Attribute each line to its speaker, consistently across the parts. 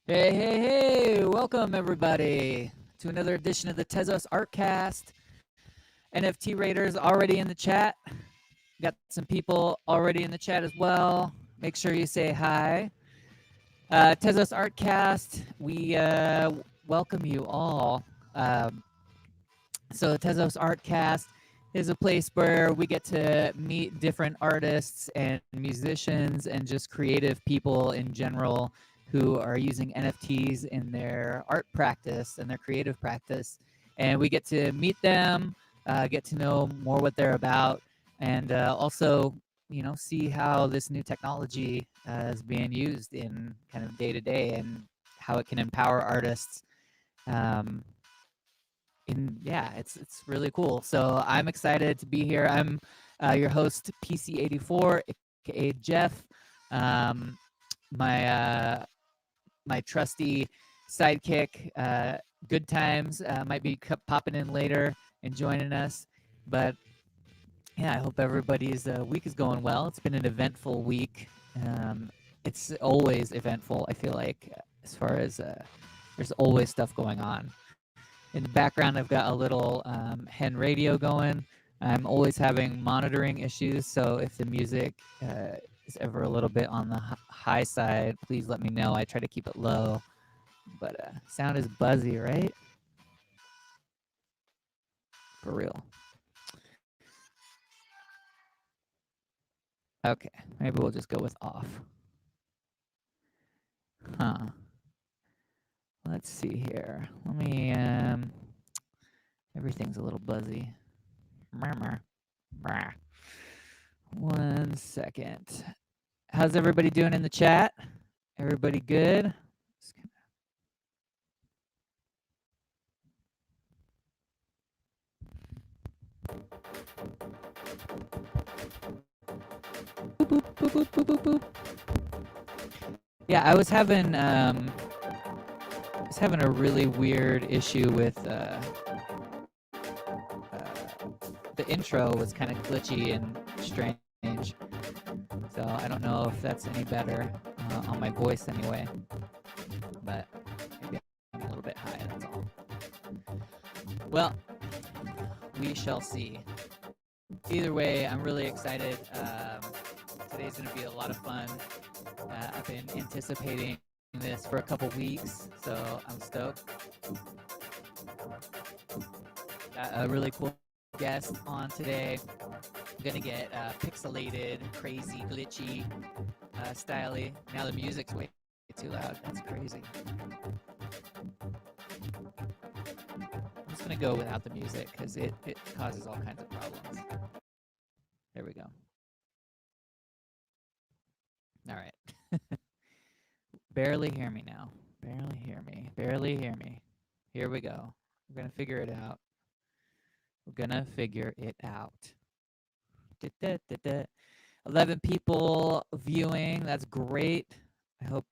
Speaker 1: Hey, hey, hey! Welcome everybody to another edition of the Tezos-artcast. NFT Raiders already in the chat. Got some people already in the chat as well. Make sure you say hi. Tezos-artcast, we welcome you all. So Tezos-artcast is a place where we get to meet different artists and musicians and just creative people in general who are using NFTs in their art practice and their creative practice. And we get to meet them, get to know more what they're about, and also, see how this new technology is being used in kind of day to day and how it can empower artists. Um, yeah, it's really cool. So I'm excited to be here. I'm your host PC84, aka Jeff. Um, my my trusty sidekick, Good Times, might be popping in later and joining us. But yeah, I hope everybody's week is going well. It's been an eventful week. It's always eventful. I feel like as far as there's always stuff going on. In the background, I've got a little hen radio going. I'm always having monitoring issues, so if the music is ever a little bit on the high side, please let me know. I try to keep it low, but sound is buzzy, right? For real. Okay, maybe we'll just go with off. Huh. Let's see here. Let me, everything's a little buzzy. Murmur. 1 second. How's everybody doing in the chat? Everybody good? Boop, boop, boop, boop, boop, boop. Yeah, I was having a really weird issue with the intro was kind of glitchy and strange. So I don't know if that's any better on my voice anyway. But maybe I'm a little bit high, that's all. Well, we shall see. Either way, I'm really excited. Today's going to be a lot of fun. I've been anticipating this for a couple weeks, so I'm stoked. Got a really cool guest on today. I'm gonna get pixelated, crazy, glitchy, styly. Now the music's way too loud. That's crazy. I'm just gonna go without the music because it causes all kinds of problems. There we go. All right. Barely hear me now. Barely hear me. Barely hear me. Here we go. We're gonna figure it out. We're gonna figure it out. 11 people viewing. That's great. I hope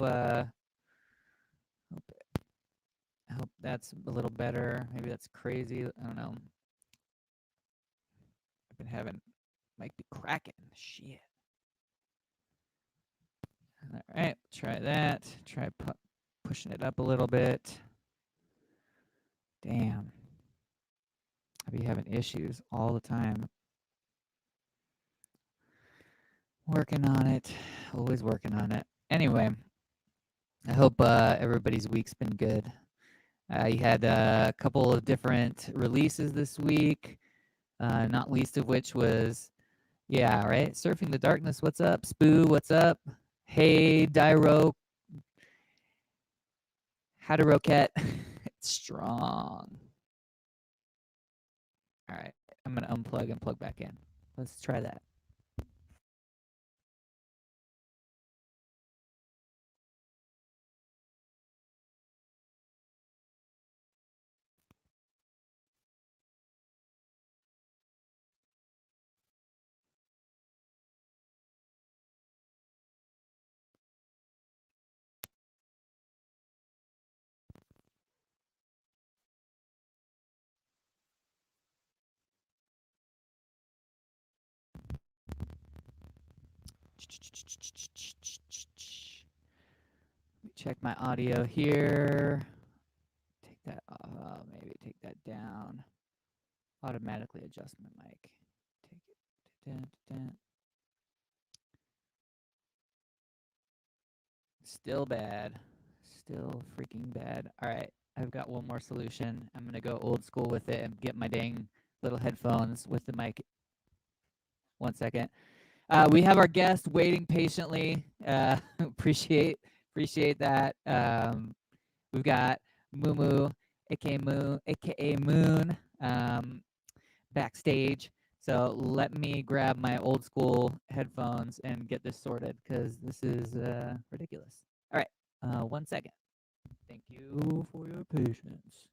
Speaker 1: that's a little better. Maybe that's crazy. I don't know. I've been having might be cracking. Shit. All right, try that. Try pushing it up a little bit. Damn. I be having issues all the time. Working on it. Always working on it. Anyway, I hope everybody's week's been good. You had a couple of different releases this week, not least of which was, yeah, right? Surfing the Darkness, what's up? Spoo, what's up? Hey, Dyro. Hadaroket. It's strong. All right, I'm going to unplug and plug back in. Let's try that. Let me check my audio here. Take that off. Maybe take that down. Automatically adjust my mic. Take it. Dun, dun. Still bad. Still freaking bad. All right. I've got one more solution. I'm going to go old school with it and get my dang little headphones with the mic. 1 second. We have our guest waiting patiently. Appreciate that. We've got Mumu, aka Moon, backstage. So let me grab my old school headphones and get this sorted because this is ridiculous. All right, 1 second. Thank you for your patience.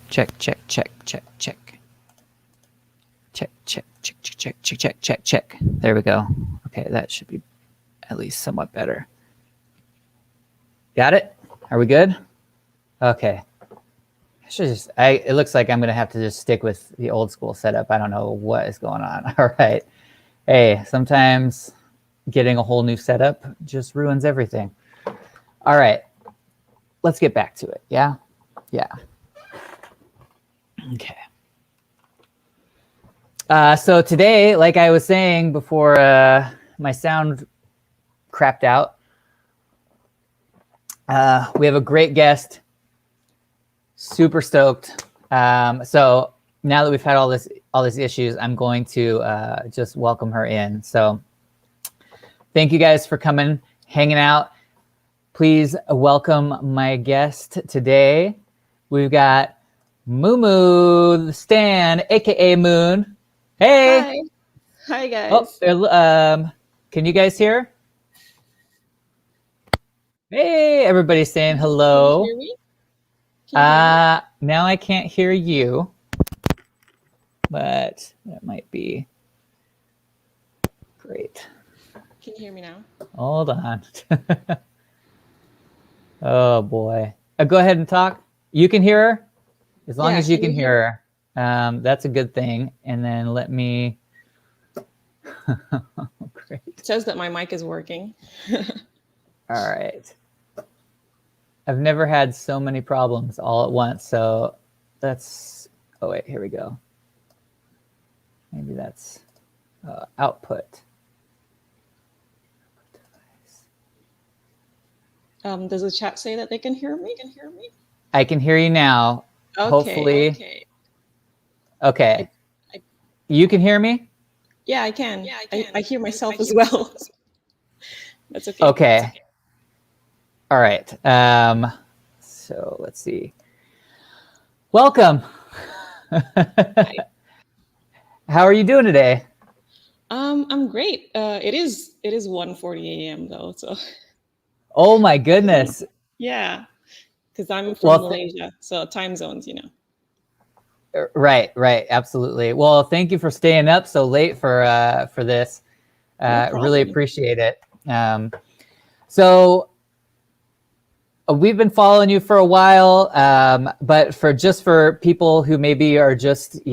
Speaker 1: Check. Check. There we go. Okay, that should be at least somewhat better. Got it? Are we good? Okay. It looks like I'm going to have to just stick with the old school setup. I don't know what is going on. All right. Hey, sometimes getting a whole new setup just ruins everything. All right. Let's get back to it. Yeah? Yeah. Okay. So today, like I was saying before my sound crapped out, we have a great guest. Super stoked. So now that we've had all these issues, I'm going to just welcome her in. So thank you guys for coming, hanging out. Please welcome my guest today. We've got Mumu the Stan, aka Moon. Hey.
Speaker 2: Hi guys.
Speaker 1: Oh, can you guys hear? Hey, everybody's saying hello.
Speaker 2: Can you hear me? Can you hear me?
Speaker 1: Now I can't hear you, but that might be great.
Speaker 2: Can you hear me now?
Speaker 1: Hold on. Oh boy. Go ahead and talk. You can hear her? As long as you can hear her. That's a good thing. And then let me... Great.
Speaker 2: It says that my mic is working.
Speaker 1: All right. I've never had so many problems all at once. So that's... Oh, wait. Here we go. Maybe that's output.
Speaker 2: Does the chat say that they can hear me?
Speaker 1: I can hear you now.
Speaker 2: Okay,
Speaker 1: hopefully. Okay. You can hear me?
Speaker 2: Yeah, I can. Yeah, I hear myself as well. That's okay.
Speaker 1: Okay.
Speaker 2: That's okay.
Speaker 1: All right. So let's see. Welcome.
Speaker 2: Hi.
Speaker 1: How are you doing today?
Speaker 2: I'm great. It is 1:40 a.m. though, so.
Speaker 1: Oh my goodness.
Speaker 2: Yeah, because I'm from Malaysia, so time zones, you know.
Speaker 1: Right, absolutely. Well, thank you for staying up so late for this.
Speaker 2: No
Speaker 1: really
Speaker 2: problem.
Speaker 1: appreciate it. So we've been following you for a while, but for people who maybe are just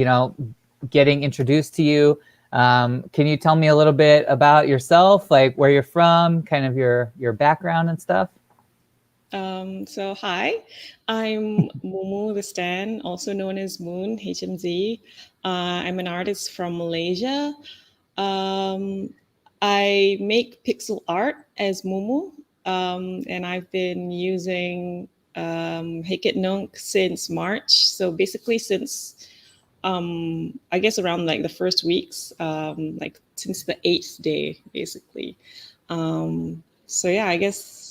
Speaker 1: getting introduced to you, can you tell me a little bit about yourself, like where you're from, kind of your background and stuff?
Speaker 2: So hi, I'm Mumu the Stan, also known as Moon HMZ. I'm an artist from Malaysia. I make pixel art as Mumu, and I've been using Heket Nunk since March. So basically since I guess around like the first weeks, like since the 8th day, basically. So yeah, I guess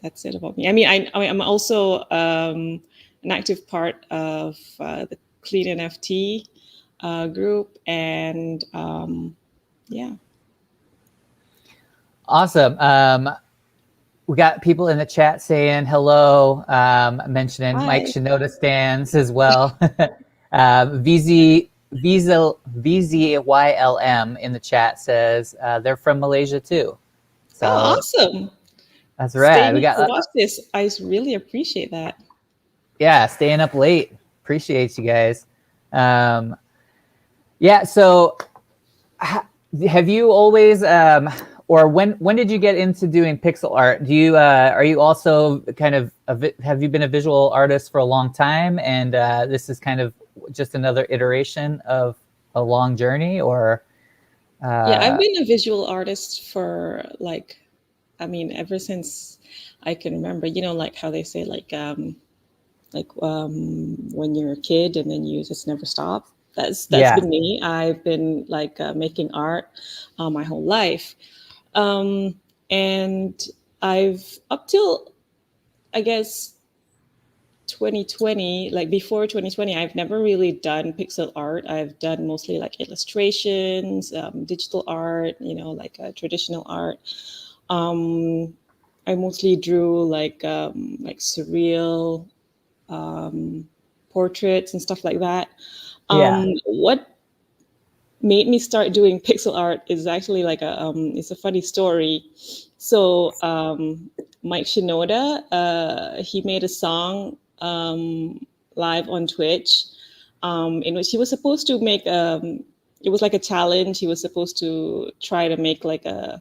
Speaker 2: that's it about me. I mean, I'm also an active part of the Clean NFT group, and yeah.
Speaker 1: Awesome. We got people in the chat saying hello, mentioning
Speaker 2: Hi.
Speaker 1: Mike Shinoda stands as well. VZYLM in the chat says they're from Malaysia too. So
Speaker 2: awesome.
Speaker 1: That's rad.
Speaker 2: We got to watch this. I really appreciate that.
Speaker 1: Yeah, staying up late. Appreciate you guys. Yeah, so have you always or when did you get into doing pixel art? Do you are you also kind of have you been a visual artist for a long time, and this is kind of just another iteration of a long journey, or
Speaker 2: yeah, I've been a visual artist for like, I mean, ever since I can remember, you know, like how they say when you're a kid and then you just never stop. That's been me. I've been like making art my whole life. And I've up till, I guess, 2020, like before 2020, I've never really done pixel art. I've done mostly like illustrations, digital art, you know, like traditional art. I mostly drew like surreal portraits and stuff like that. What made me start doing pixel art is actually like it's a funny story. So Mike Shinoda, he made a song live on Twitch, in which he was supposed to make it was like a challenge. He was supposed to try to make like a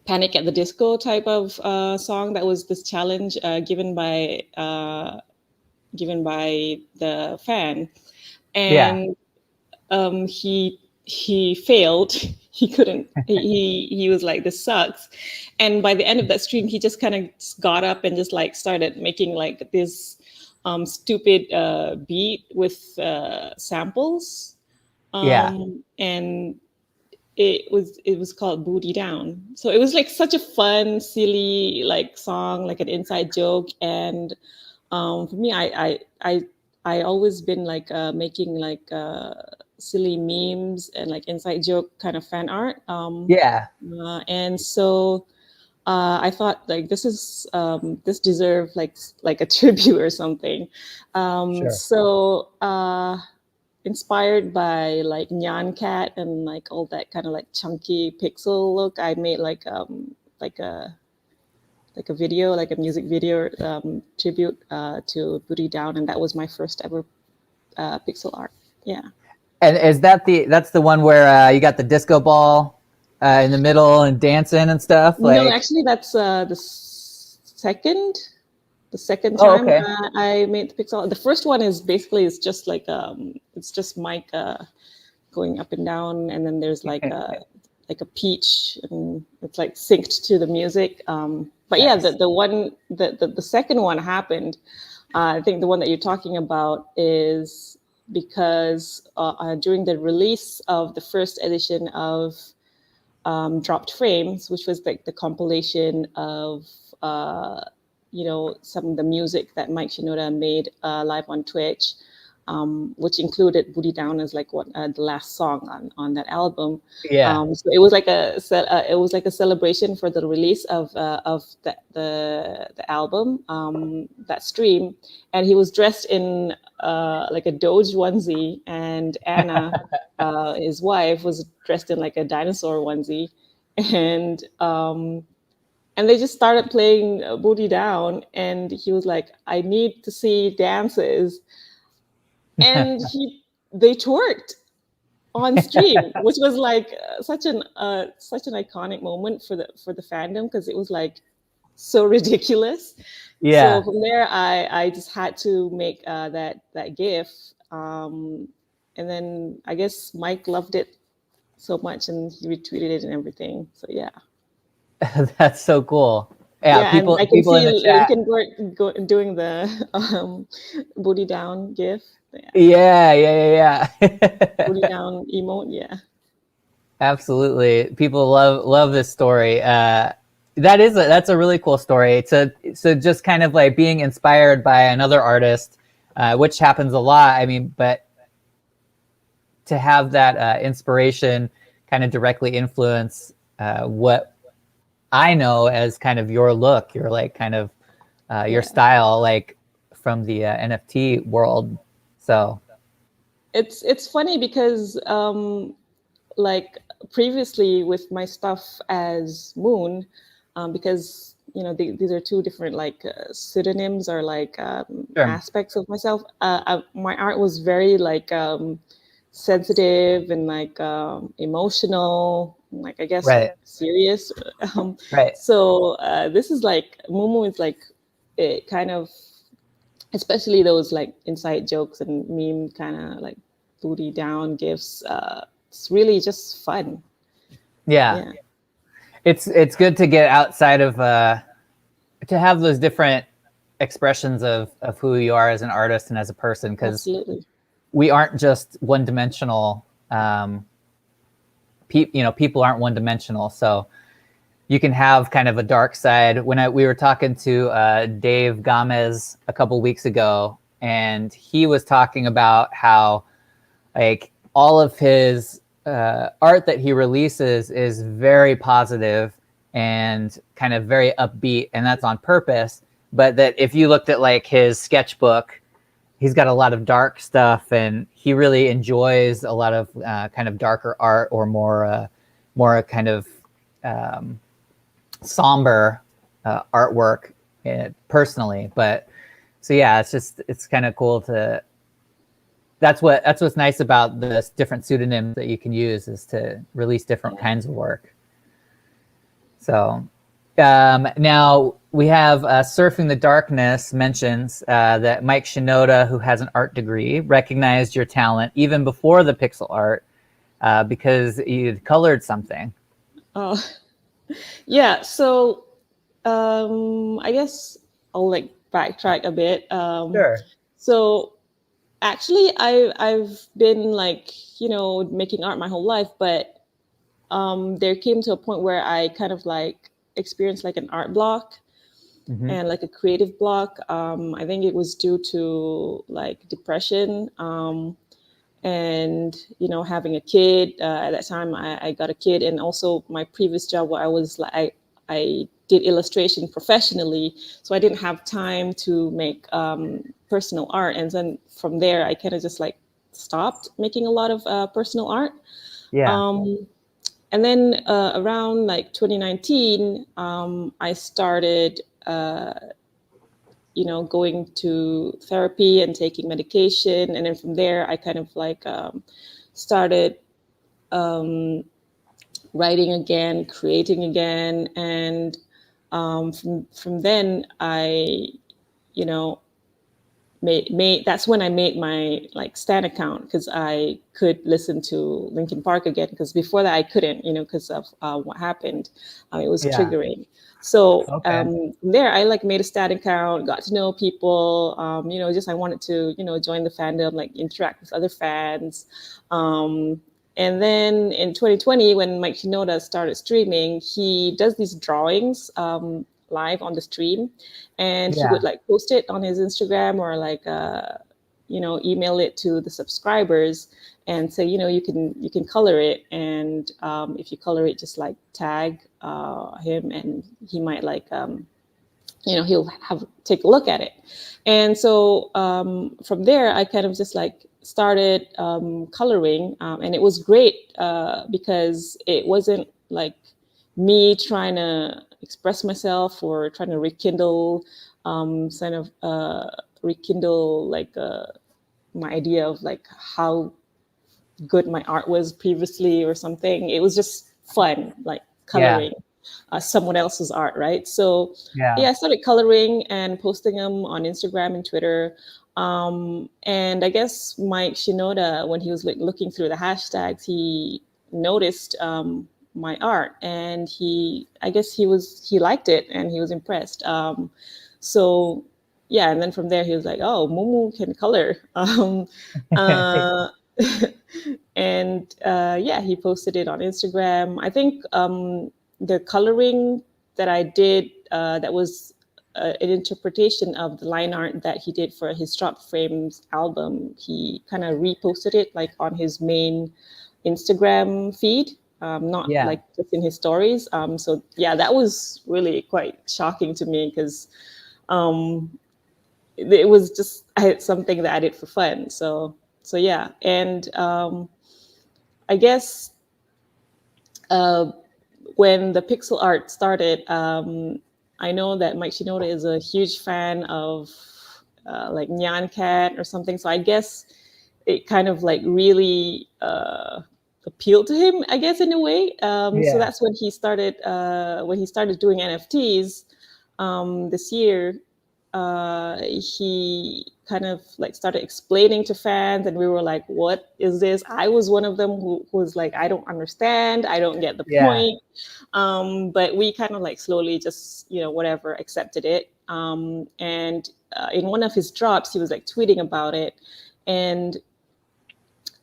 Speaker 2: Panic at the Disco type of song. That was this challenge given by the fan, and he failed. He couldn't. He was like, this sucks. And by the end of that stream, he just kind of got up and just like started making like this stupid beat with samples. And it was called Booty Down. So it was like such a fun, silly like song, like an inside joke. And for me, I always been like making like silly memes and like inside joke kind of fan art. And so I thought like this deserved like a tribute or something. So inspired by like Nyan Cat and like all that kind of like chunky pixel look, I made like a video, like a music video tribute to Booty Down, and that was my first ever pixel art. Yeah.
Speaker 1: And is that's the one where you got the disco ball in the middle and dancing and stuff?
Speaker 2: No, actually, that's the second time I made the pixel. The first one is basically it's just like it's just Mike going up and down, and then there's like a peach, and it's like synced to the music. But yeah, the second one happened. I think the one that you're talking about is because during the release of the first edition of Dropped Frames, which was like the compilation of some of the music that Mike Shinoda made live on Twitch. which included Booty Down as like the last song on that album.
Speaker 1: Yeah.
Speaker 2: So it was like a celebration for the release of the album, that stream, and he was dressed in like a Doge onesie, and Anna, his wife, was dressed in like a dinosaur onesie, and they just started playing Booty Down, and he was like, "I need to see dances," and they twerked on stream, which was like such an iconic moment for the fandom, because it was like so ridiculous. So
Speaker 1: Yeah.
Speaker 2: from there, I just had to make that GIF, and then I guess Mike loved it so much, and he retweeted it and everything. So yeah.
Speaker 1: That's so cool. Yeah,
Speaker 2: Yeah, and I can
Speaker 1: people in
Speaker 2: see
Speaker 1: the chat.
Speaker 2: Lincoln doing the booty down GIF, yeah,
Speaker 1: Yeah.
Speaker 2: booty down emote, yeah.
Speaker 1: Absolutely. People love this story. That's a really cool story. So just kind of like being inspired by another artist, which happens a lot. I mean, but to have that inspiration kind of directly influence what I know as kind of your look, your like kind of your style, like from the NFT world. So
Speaker 2: It's funny because like previously with my stuff as Moon, because these are two different like pseudonyms, or like
Speaker 1: sure.
Speaker 2: aspects of myself. My art was very like sensitive and like emotional, like I guess
Speaker 1: Right.
Speaker 2: serious.
Speaker 1: Right.
Speaker 2: So this is like Mumu is like it kind of, especially those like inside jokes and meme kind of like booty down gifts. It's really just fun.
Speaker 1: Yeah.
Speaker 2: Yeah,
Speaker 1: It's good to get outside of to have those different expressions of who you are as an artist and as a person, because
Speaker 2: absolutely.
Speaker 1: we aren't just one dimensional. People aren't one dimensional, so you can have kind of a dark side. We were talking to Dave Gomez a couple weeks ago, and he was talking about how like all of his art that he releases is very positive and kind of very upbeat, and that's on purpose. But that if you looked at like his sketchbook, he's got a lot of dark stuff, and he really enjoys a lot of kind of darker art, or more kind of somber artwork personally. But so yeah, it's kind of cool to. That's what's nice about the different pseudonyms that you can use, is to release different kinds of work. So now we have Surfing the Darkness mentions that Mike Shinoda, who has an art degree, recognized your talent even before the pixel art because you'd colored something.
Speaker 2: Oh, yeah. So I guess I'll like backtrack a bit.
Speaker 1: Sure.
Speaker 2: So actually, I've been like making art my whole life, but there came to a point where I kind of like experienced like an art block,
Speaker 1: Mm-hmm.
Speaker 2: and like a creative block. I think it was due to like depression, and having a kid. At that time, I got a kid, and also my previous job where I was like I did illustration professionally, so I didn't have time to make personal art. And then from there, I kind of just like stopped making a lot of personal art.
Speaker 1: Yeah.
Speaker 2: And then around like 2019, I started, going to therapy and taking medication. And then from there, I kind of like started writing again, creating again. And from then, I, you know, made that's when I made my like Stan account, because I could listen to Linkin Park again, because before that I couldn't, because of what happened. It was
Speaker 1: Yeah.
Speaker 2: triggering. So
Speaker 1: Okay.
Speaker 2: there I like made a Stan account, got to know people. Just I wanted to join the fandom, like interact with other fans. And then in 2020, when Mike Shinoda started streaming, he does these drawings live on the stream, and he
Speaker 1: Yeah.
Speaker 2: would like post it on his Instagram, or like email it to the subscribers and say, you can color it, and if you color it, just like tag him, and he might like he'll take a look at it. And so from there, I kind of just like started coloring, and it was great because it wasn't like me trying to express myself or trying to rekindle like my idea of like how good my art was previously or something. It was just fun, like
Speaker 1: Yeah.
Speaker 2: coloring someone else's art, right? So
Speaker 1: Yeah.
Speaker 2: I started coloring and posting them on Instagram and Twitter. And I guess Mike Shinoda, when he was like looking through the hashtags, he noticed my art, and I guess he liked it and he was impressed. So yeah, and then from there he was like, "Oh, Mumu can color." Uh, and yeah, he posted it on Instagram. I think the coloring that I did, that was an interpretation of the line art that he did for his Drop Frames album. He kind of reposted it like on his main Instagram feed, not
Speaker 1: Yeah.
Speaker 2: like just in his stories. So yeah, that was really quite shocking to me because it was just something that I did for fun. So yeah, and I guess uh, when the pixel art started, I know that Mike Shinoda is a huge fan of like Nyan Cat or something. So I guess it kind of like really appealed to him, I guess, in a way. So
Speaker 1: Yeah.
Speaker 2: that's when he started doing NFTs this year. He kind of like started explaining to fans, and we were like, "What is this?" I was one of them who was like, "I don't understand. I don't get the
Speaker 1: Yeah.
Speaker 2: point." But we kind of like slowly just whatever accepted it. And in one of his drops, he was like tweeting about it, and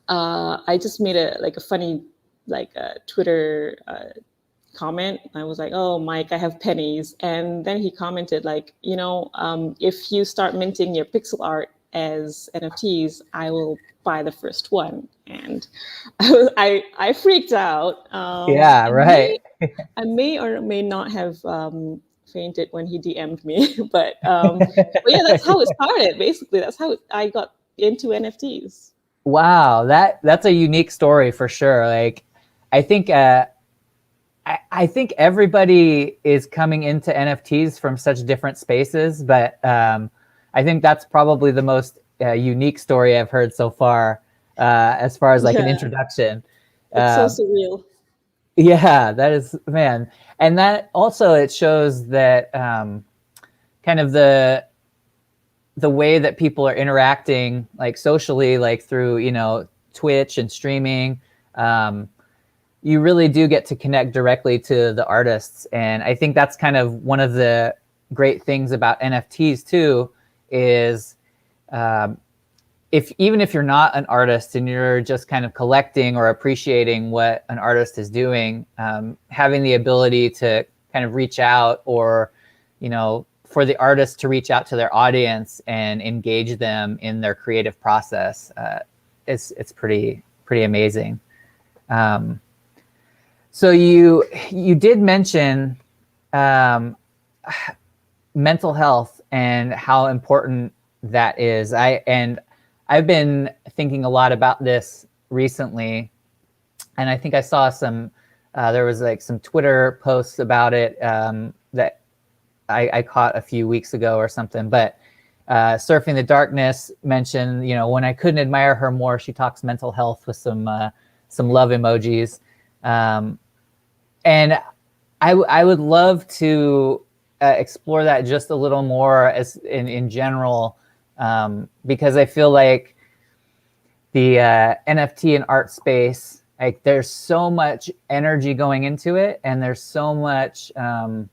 Speaker 2: I just made a funny like Twitter comment. I was like, "Oh, Mike, I have pennies." And then he commented like, if you start minting your pixel art as NFTs, I will buy the first one. And I freaked out.
Speaker 1: Yeah. Right.
Speaker 2: I may or may not have fainted when he DM'd me, but yeah, that's how it started. Basically, that's how I got into NFTs.
Speaker 1: Wow, that's a unique story for sure. Like, I think I think everybody is coming into NFTs from such different spaces, but I think that's probably the most unique story I've heard so as far as like an
Speaker 2: Yeah,
Speaker 1: introduction.
Speaker 2: it's so
Speaker 1: Um,
Speaker 2: surreal.
Speaker 1: yeah, that is, man, and that also it shows that kind of the way that people are interacting like socially, like through Twitch and streaming. You really do get to connect directly to the artists, and I think that's kind of one of the great things about NFTs too, is even if you're not an artist and you're just kind of collecting or appreciating what an artist is doing, having the ability to kind of reach out, or for the artist to reach out to their audience and engage them in their creative process, it's pretty amazing. So you did mention mental health and how important that is. I've been thinking a lot about this recently, and I think I saw there was like some Twitter posts about it that I caught a few weeks ago or something. But Surfing the Darkness mentioned, when I couldn't admire her more, she talks mental health with some love emojis. And I would love to explore that just a little more as in general, because I feel like the NFT and art space, like there's so much energy going into it, and there's so much kind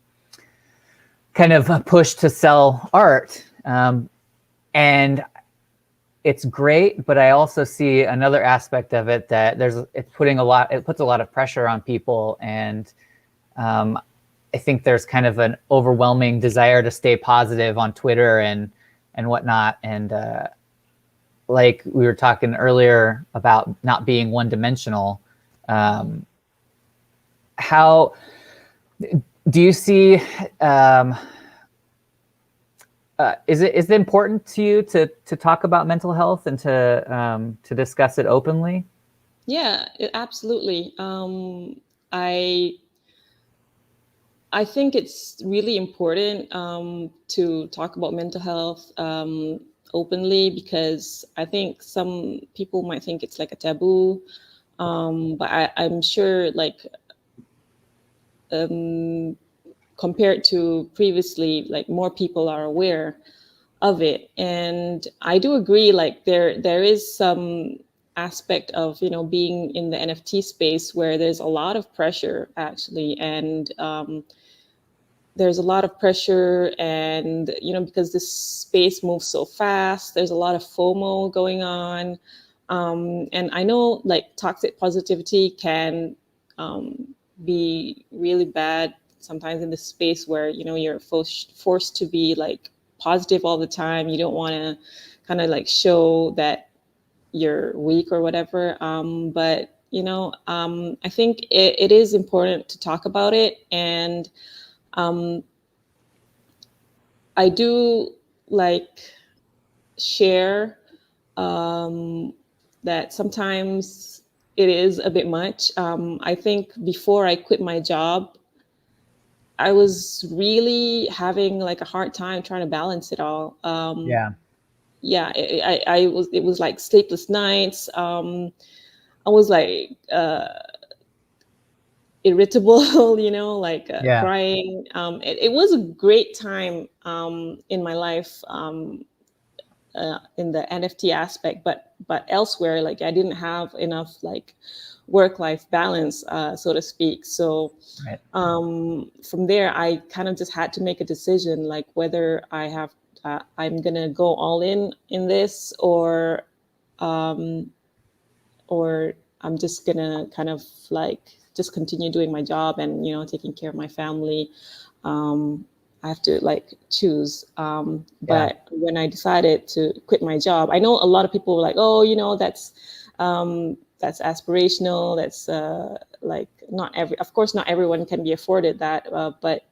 Speaker 1: of a push to sell art, and it's great, but I also see another aspect of it that it puts a lot of pressure on people, and I think there's kind of an overwhelming desire to stay positive on Twitter and whatnot. And like we were talking earlier about not being one-dimensional, how do you see, is it important to you to talk about mental health and to discuss it openly?
Speaker 2: Yeah, absolutely. I think it's really important to talk about mental health openly, because I think some people might think it's like a taboo, but I'm sure, like, um, compared to previously, like, more people are aware of it. And I do agree, like, there is some aspect of, being in the NFT space where there's a lot of pressure, actually. And there's a lot of pressure, and because this space moves so fast, there's a lot of FOMO going on. And I know, like, toxic positivity can be really bad sometimes in this space where you're forced to be like positive all the time. You don't want to kind of like show that you're weak or whatever. But I think it is important to talk about it. And um, I do, like, share um, that sometimes it is a bit much. I think before I quit my job, I was really having like a hard time trying to balance it all.
Speaker 1: Yeah.
Speaker 2: Yeah, it was like sleepless nights. I was like irritable, like
Speaker 1: Yeah.
Speaker 2: crying. It was a great time in my life, in the NFT aspect, but elsewhere, like, I didn't have enough, like, work-life balance, so to speak. So
Speaker 1: Right.
Speaker 2: from there, I kind of just had to make a decision, like, whether I'm gonna go all in this, um, or I'm just gonna kind of like just continue doing my job and taking care of my family. I have to, like, choose.
Speaker 1: Yeah.
Speaker 2: But when I decided to quit my job, I know a lot of people were like, "Oh, that's aspirational. That's like, not every. Of course, not everyone can be afforded that. But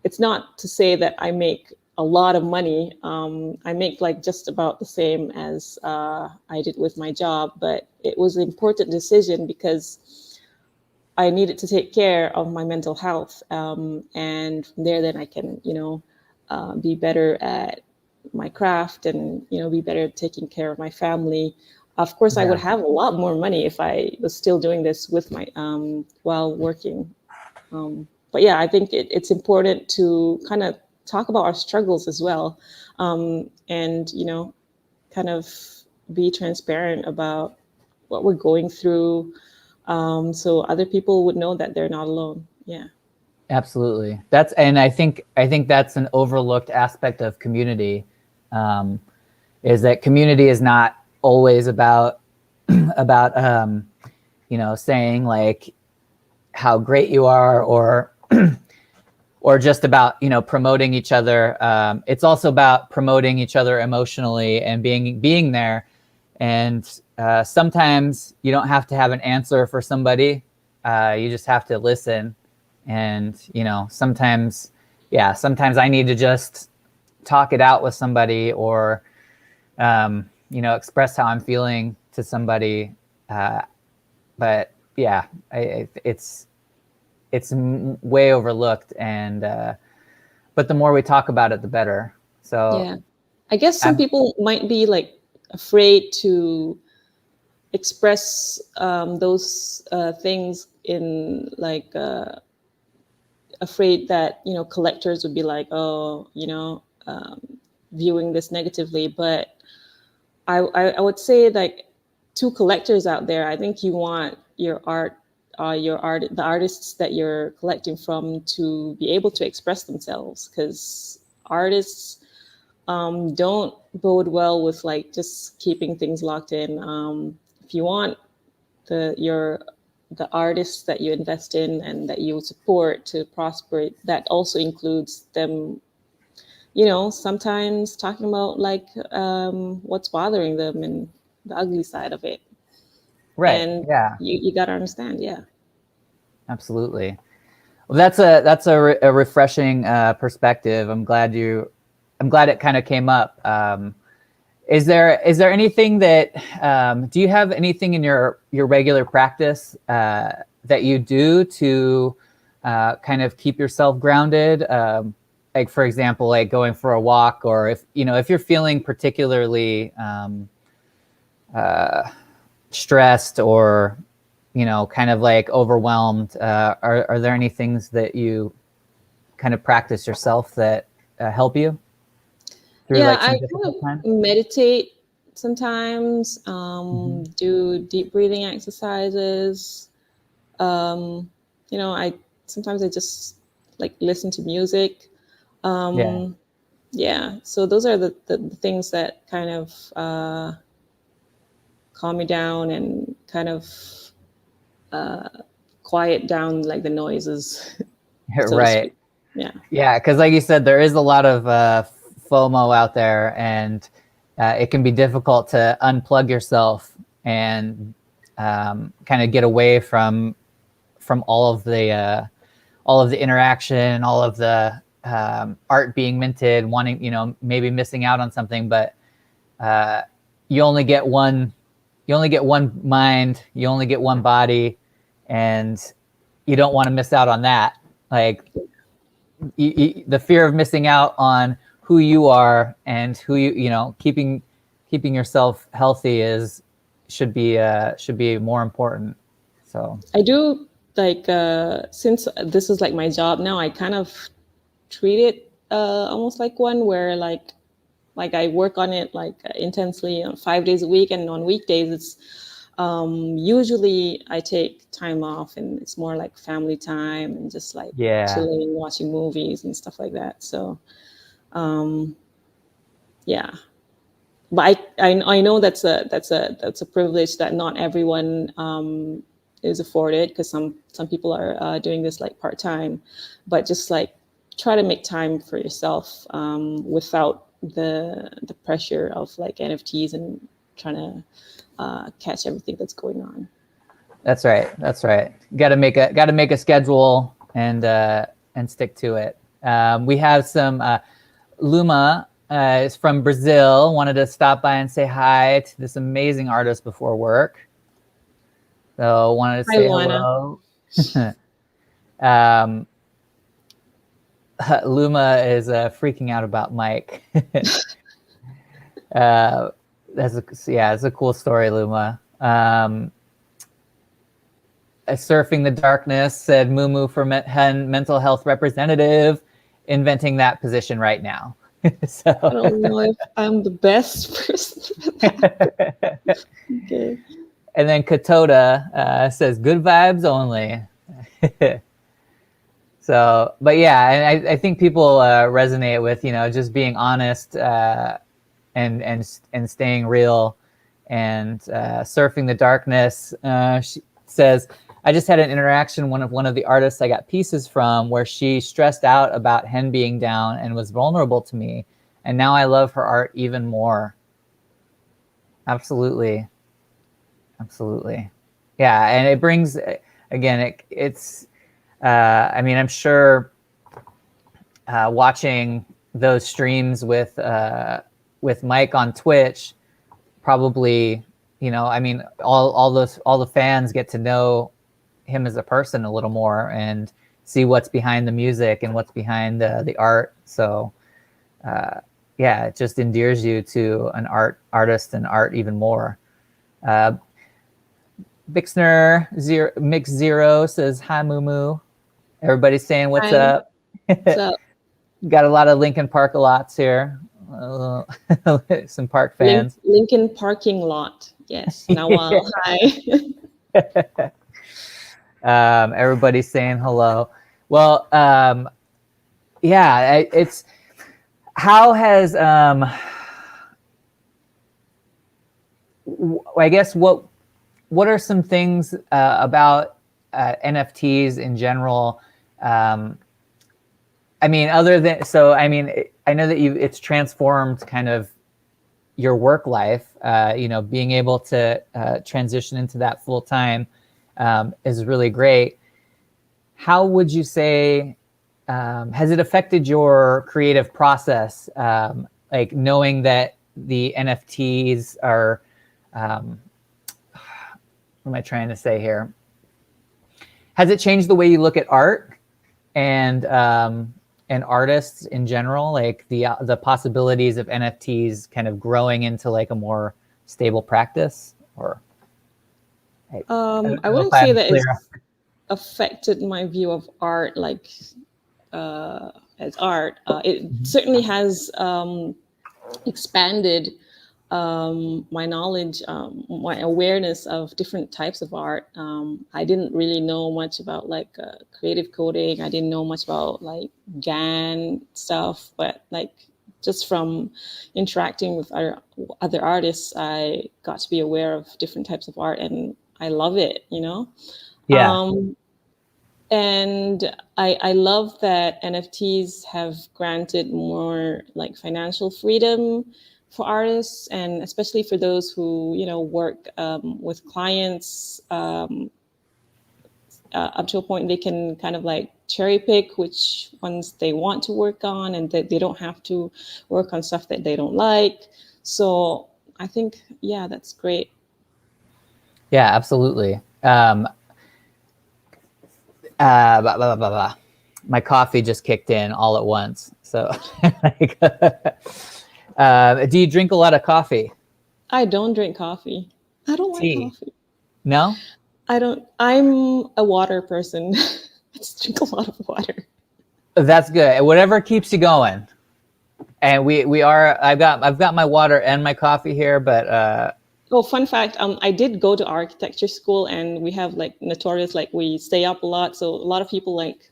Speaker 2: it's not to say that I make a lot of money. I make like just about the same as I did with my job, but it was an important decision because I needed to take care of my mental health. And from there, then I can, be better at my craft and, be better at taking care of my family. Of course, I would
Speaker 1: Yeah.
Speaker 2: have a lot more money if I was still doing this with my while working. But yeah, I think it's important to kind of talk about our struggles as well, and kind of be transparent about what we're going through, so other people would know that they're not alone. Yeah.
Speaker 1: Absolutely. And I think that's an overlooked aspect of community, um, is that community is not always about about saying like how great you are, or just about promoting each other. It's also about promoting each other emotionally and being there. And sometimes you don't have to have an answer for somebody. You just have to listen. And sometimes, sometimes I need to just talk it out with somebody, or express how I'm feeling to somebody. But yeah, it's way overlooked, and but the more we talk about it, the better. So
Speaker 2: Yeah, I guess some
Speaker 1: I'm
Speaker 2: people might be like afraid to express those things, in like afraid that collectors would be like, oh, viewing this negatively. But I would say, like, to collectors out there, I think you want the artists that you're collecting from to be able to express themselves, because artists don't bode well with, like, just keeping things locked in. If you want the artists that you invest in and that you support to prosper, that also includes them sometimes talking about like what's bothering them and the ugly side of it.
Speaker 1: Right.
Speaker 2: And
Speaker 1: Yeah.
Speaker 2: you got to understand, yeah.
Speaker 1: Absolutely. Well, that's a refreshing perspective. I'm glad it kind of came up. Is there anything that do you have anything in your regular practice that you do to kind of keep yourself grounded? Like for example, like going for a walk, or if you're feeling particularly stressed or kind of like overwhelmed, are there any things that you kind of practice yourself that help you through
Speaker 2: Yeah,
Speaker 1: like
Speaker 2: I
Speaker 1: some
Speaker 2: kind of
Speaker 1: difficult times?
Speaker 2: meditate sometimes,
Speaker 1: Mm-hmm.
Speaker 2: do deep breathing exercises. Um, I sometimes I just like listen to music.
Speaker 1: Yeah.
Speaker 2: Um, yeah, so those are the things that kind of calm me down and kind of uh, quiet down like the noises, so to
Speaker 1: Right.
Speaker 2: speak. Yeah.
Speaker 1: Yeah, because like you said, there is a lot of FOMO out there, and it can be difficult to unplug yourself and kind of get away from all of the interaction, all of the art being minted, wanting maybe missing out on something, but uh, you only get one. You only get one mind. You only get one body, and you don't want to miss out on that. Like the fear of missing out on who you are and who keeping yourself healthy should be more important. So
Speaker 2: I do like since this is like my job now, I kind of treat it almost like one where like I work on it like intensely 5 days a week, and on weekdays it's usually I take time off, and it's more like family time and just like
Speaker 1: yeah,
Speaker 2: chilling, watching movies and stuff like that. So um, yeah, but I know that's a privilege that not everyone is afforded, because some people are doing this like part time, but just like try to make time for yourself without the pressure of like NFTs and trying to catch everything that's going on.
Speaker 1: that's right. That's right. Got to make a schedule and stick to it. We have some Luma is from Brazil. Wanted to stop by and say hi to this amazing artist before work. So wanted to
Speaker 2: Hi,
Speaker 1: say
Speaker 2: Luana.
Speaker 1: hello. um, Luma is freaking out about Mike. uh, it's a cool story, Luma. Surfing the Darkness said Mumu for mental health representative, inventing that position right now.
Speaker 2: I don't know if I'm the best person for that. Okay.
Speaker 1: And then Katoda says good vibes only. So, but yeah, and I think people resonate with just being honest and staying real and surfing the darkness. She says, I just had an interaction with one of the artists I got pieces from where she stressed out about Hen being down and was vulnerable to me, and now I love her art even more. Absolutely, absolutely, yeah, and it brings again it's. I mean, I'm sure watching those streams with Mike on Twitch, probably, I mean, all the fans get to know him as a person a little more and see what's behind the music and what's behind the art. So, yeah, it just endears you to an artist and art even more. Bixner Mix Zero says hi, Moo. Everybody's saying what's
Speaker 2: Hi.
Speaker 1: up.
Speaker 2: What's up?
Speaker 1: Got a lot of Lincoln Park lots here. Some Park fans.
Speaker 2: Lincoln parking lot. Yes. Nawal. Hi.
Speaker 1: Everybody's saying hello. Well, yeah, it's how has I guess what are some things about NFTs in general? I mean, other than I mean, I know that it's transformed kind of your work life. Being able to transition into that full time is really great. How would you say has it affected your creative process? Like knowing that the NFTs are, what am I trying to say here? Has it changed the way you look at art and artists in general? Like the possibilities of NFTs kind of growing into like a more stable practice, or
Speaker 2: I wouldn't say that it's affected my view of art like as art. It certainly has expanded my knowledge, my awareness of different types of art. I didn't really know much about like creative coding. I didn't know much about like GAN stuff, but like just from interacting with other artists, I got to be aware of different types of art, and I love it, you know?
Speaker 1: Yeah.
Speaker 2: And I love that NFTs have granted more like financial freedom for artists, and especially for those who, you know, work with clients up to a point they can kind of like cherry pick which ones they want to work on, and that they don't have to work on stuff that they don't like. So I think, yeah, that's great.
Speaker 1: Yeah, absolutely. Blah, blah, blah, blah. My coffee just kicked in all at once. So, do you drink a lot of coffee?
Speaker 2: I don't drink coffee. I don't like
Speaker 1: Tea?
Speaker 2: coffee.
Speaker 1: No?
Speaker 2: I don't. I'm a water person. I just drink a lot of water.
Speaker 1: That's good. Whatever keeps you going. And we are. I've got my water and my coffee here, but
Speaker 2: Oh, fun fact, I did go to architecture school, and we have like notorious, like we stay up a lot. So a lot of people like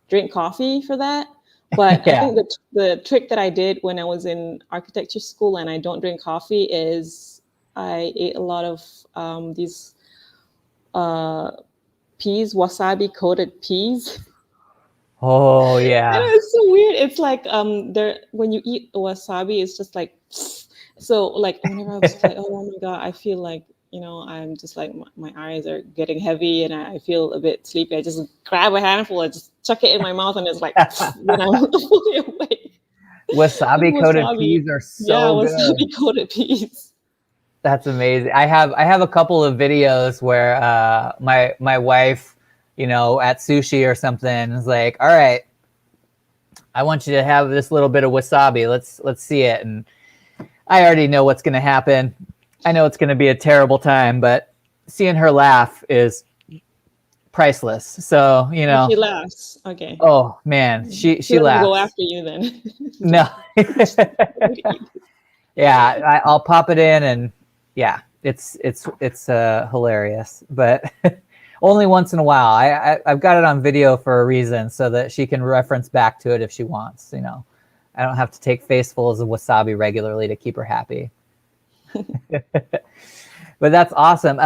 Speaker 2: drink coffee for that. But I
Speaker 1: yeah.
Speaker 2: think the trick that I did when I was in architecture school and I don't drink coffee is I ate a lot of these peas, wasabi coated peas.
Speaker 1: Oh
Speaker 2: I
Speaker 1: yeah.
Speaker 2: know, it's so weird. It's like there when you eat wasabi, it's just like so like whenever I was just like, oh my god, I feel like, you know, I'm just like my eyes are getting heavy and I feel a bit sleepy. I just grab a handful, I just chuck it in my mouth, and it's like when I'm fully awake.
Speaker 1: Wasabi coated
Speaker 2: Wasabi,
Speaker 1: peas are
Speaker 2: yeah,
Speaker 1: so good.
Speaker 2: wasabi coated peas.
Speaker 1: That's amazing. I have a couple of videos where my wife, at sushi or something is like, all right, I want you to have this little bit of wasabi. Let's see it. And I already know what's going to happen. I know it's going to be a terrible time, but seeing her laugh is priceless. So,
Speaker 2: She laughs. Okay.
Speaker 1: oh man, she
Speaker 2: Let them go
Speaker 1: laughs.
Speaker 2: after you then.
Speaker 1: No. Yeah, I'll pop it in, and yeah, it's hilarious, but only once in a while. I've got it on video for a reason, so that she can reference back to it if she wants. I don't have to take facefuls of wasabi regularly to keep her happy. But that's awesome.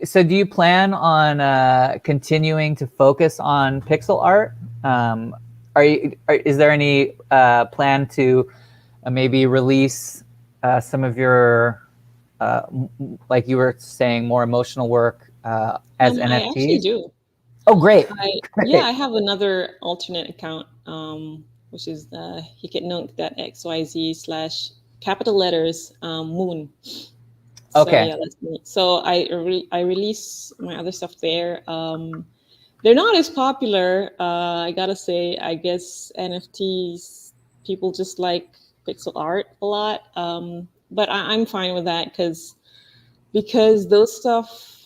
Speaker 1: So do you plan on continuing to focus on pixel art? Is there any plan to maybe release some of your, like you were saying, more emotional work as NFTs?
Speaker 2: I actually do.
Speaker 1: Oh, great.
Speaker 2: Yeah, I have another alternate account, which is hiketnunk.xyz/ capital letters moon. So
Speaker 1: Okay.
Speaker 2: yeah, that's me. So I release my other stuff there. They're not as popular. I gotta say, I guess NFTs, people just like pixel art a lot. But I'm fine with that because those stuff,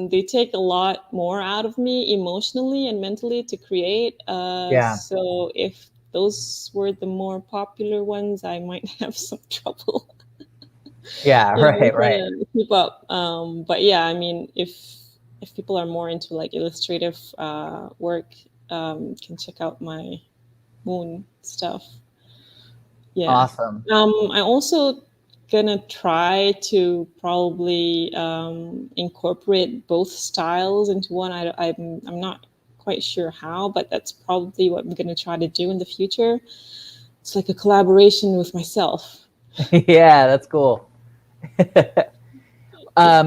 Speaker 2: they take a lot more out of me emotionally and mentally to create.
Speaker 1: Yeah.
Speaker 2: So if those were the more popular ones, I might have some trouble.
Speaker 1: Yeah. Right.
Speaker 2: Trying to keep up. But yeah, I mean, if people are more into like illustrative work, can check out my moon stuff. Yeah.
Speaker 1: Awesome.
Speaker 2: I also gonna try to probably incorporate both styles into one. I'm not quite sure how, but that's probably what I'm gonna try to do in the future. it's like a collaboration with myself.
Speaker 1: Yeah, that's cool.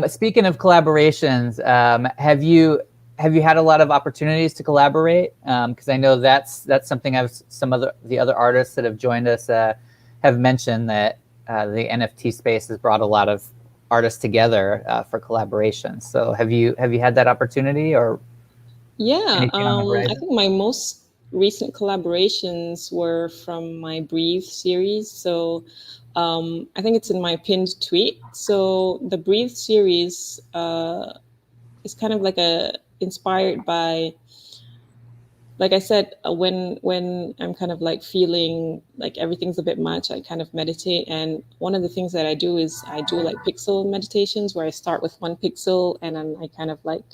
Speaker 1: Speaking of collaborations, have you had a lot of opportunities to collaborate? Because I know that's something some of the other artists that have joined us have mentioned, that the NFT space has brought a lot of artists together for collaborations. So have you had that opportunity, or
Speaker 2: Yeah,
Speaker 1: anything on the
Speaker 2: I
Speaker 1: horizon?
Speaker 2: think my most recent collaborations were from my Breathe series. So I think it's in my pinned tweet. So the Breathe series is kind of like a inspired by, like I said, when I'm kind of like feeling like everything's a bit much, I kind of meditate. And one of the things that I do is I do like pixel meditations, where I start with one pixel and then I kind of like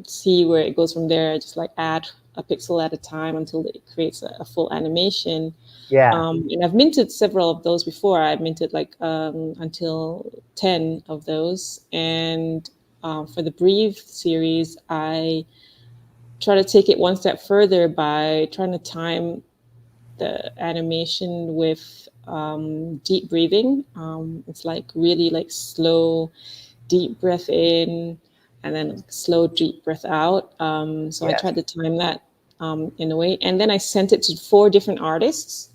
Speaker 2: see where it goes from there. I just like add a pixel at a time until it creates a full animation.
Speaker 1: Yeah,
Speaker 2: And I've minted several of those before. I minted like until 10 of those. And for the Breathe series, I try to take it one step further by trying to time the animation with deep breathing. It's like really like slow, deep breath in, and then slow, deep breath out. So I
Speaker 1: yes,
Speaker 2: tried to time that in a way. And then I sent it to 4 different artists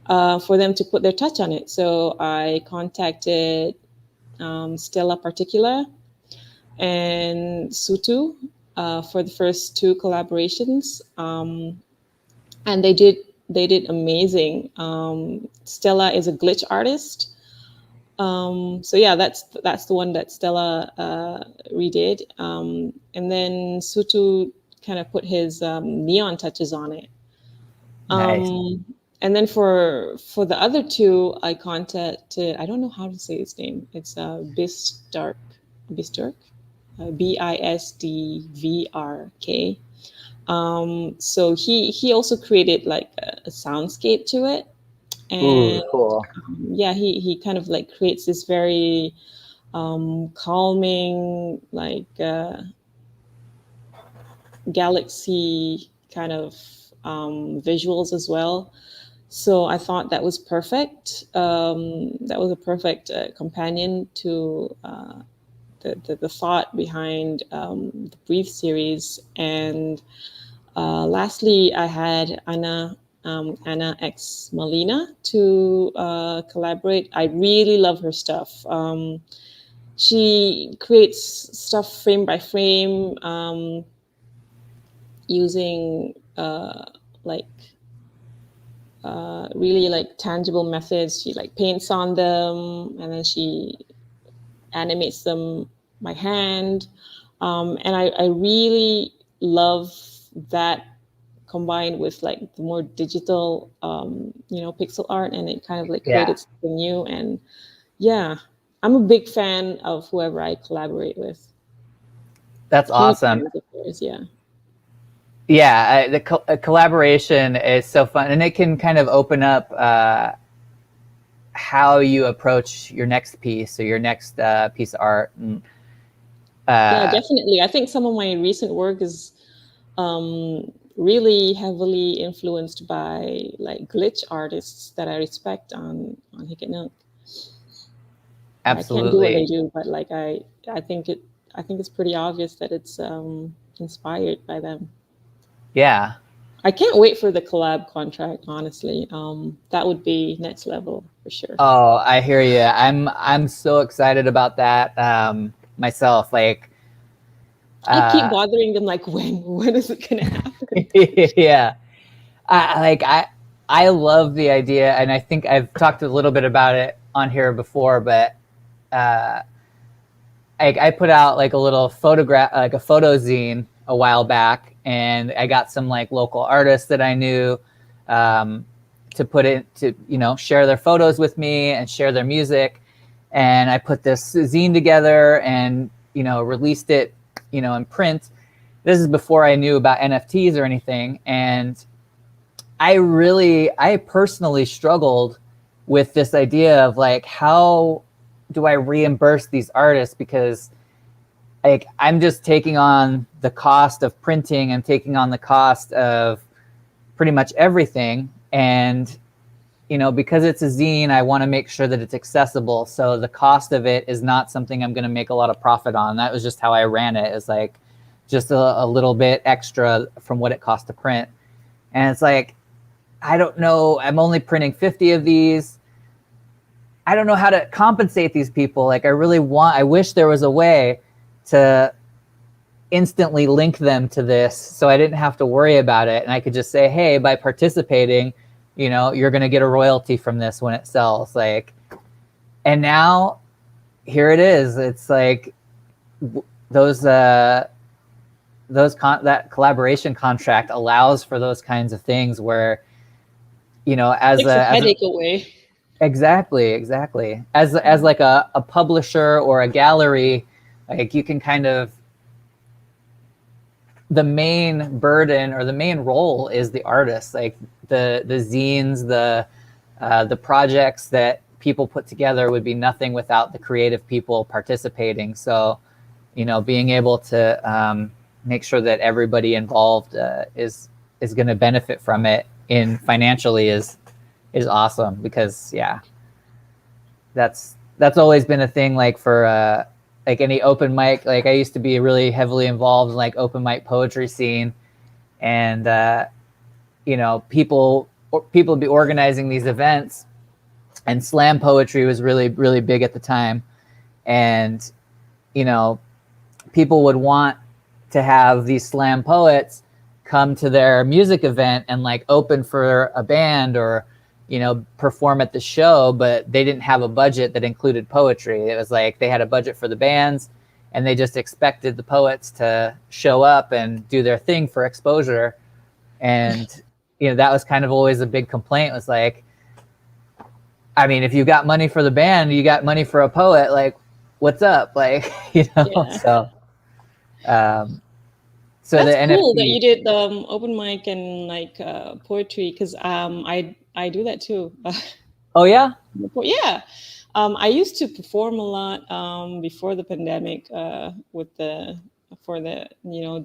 Speaker 2: for them to put their touch on it. So I contacted Stella Particula and Sutu for the first 2 collaborations, and they did amazing. Stella is a glitch artist, so yeah, that's the one that Stella redid, and then Sutu kind of put his neon touches on it.
Speaker 1: nice.
Speaker 2: Um, and then for the other 2, I contacted, I don't know how to say his name. It's Bisturk, Bisdvrk. So he also created like a soundscape to it,
Speaker 1: Ooh,
Speaker 2: and
Speaker 1: cool.
Speaker 2: yeah, he kind of like creates this very calming, like galaxy kind of visuals as well. So I thought that was perfect. That was a perfect companion to the thought behind the Brief series. And lastly, I had Anna X Molina to collaborate. I really love her stuff. She creates stuff frame by frame, using like really like tangible methods. She like paints on them and then she animates them by hand. And I really love that combined with like the more digital, pixel art, and it kind of like
Speaker 1: Yeah,
Speaker 2: created something new. And yeah, I'm a big fan of whoever I collaborate with.
Speaker 1: that's
Speaker 2: Huge
Speaker 1: awesome.
Speaker 2: fans of theirs, yeah.
Speaker 1: Yeah, collaboration is so fun, and it can kind of open up how you approach your next piece or your next piece of art. And,
Speaker 2: Yeah,
Speaker 1: uh,
Speaker 2: definitely. I think some of my recent work is really heavily influenced by like glitch artists that I respect on Hikanook. I can't do what they
Speaker 1: Absolutely.
Speaker 2: do, but like I think it's pretty obvious that it's inspired by them.
Speaker 1: Yeah.
Speaker 2: I can't wait for the collab contract, honestly. That would be next level for sure.
Speaker 1: Oh, I hear you. I'm so excited about that myself. Like,
Speaker 2: I keep
Speaker 1: uh,
Speaker 2: bothering them like when is it gonna happen?
Speaker 1: yeah. I love the idea, and I think I've talked a little bit about it on here before, but uh, I put out like a little photograph, like a photo zine a while back, and I got some like local artists that I knew um, to put it to, share their photos with me and share their music. And I put this zine together and, released it, in print. This is before I knew about NFTs or anything. And I personally struggled with this idea of like, how do I reimburse these artists? Because like I'm just taking on the cost of printing and taking on the cost of pretty much everything. And because it's a zine, I want to make sure that it's accessible. So the cost of it is not something I'm going to make a lot of profit on. That was just how I ran it. It's like just a little bit extra from what it cost to print. And it's like, I don't know. I'm only printing 50 of these. I don't know how to compensate these people. Like, I wish there was a way to instantly link them to this so I didn't have to worry about it. And I could just say, hey, by participating, you're going to get a royalty from this when it sells. Like, and now here it is. It's like that collaboration contract allows for those kinds of things where,
Speaker 2: Takes a headache away.
Speaker 1: Exactly. As like a publisher or a gallery, like you can kind of, the main burden or the main role is the artist, like the zines, the projects that people put together would be nothing without the creative people participating. So, being able to make sure that everybody involved is going to benefit from it in financially is awesome, because that's always been a thing. Like for like any open mic, like I used to be really heavily involved in like open mic poetry scene, and people would be organizing these events, and slam poetry was really, really big at the time. And people would want to have these slam poets come to their music event and like open for a band or perform at the show, but they didn't have a budget that included poetry. It was like they had a budget for the bands and they just expected the poets to show up and do their thing for exposure. And that was kind of always a big complaint, was like, I mean, if you got money for the band, you got money for a poet, like what's up? Like, so
Speaker 2: that's
Speaker 1: the
Speaker 2: cool
Speaker 1: NFT,
Speaker 2: that you did open mic and like poetry, because I do that too.
Speaker 1: Oh yeah.
Speaker 2: Yeah. I used to perform a lot before the pandemic for the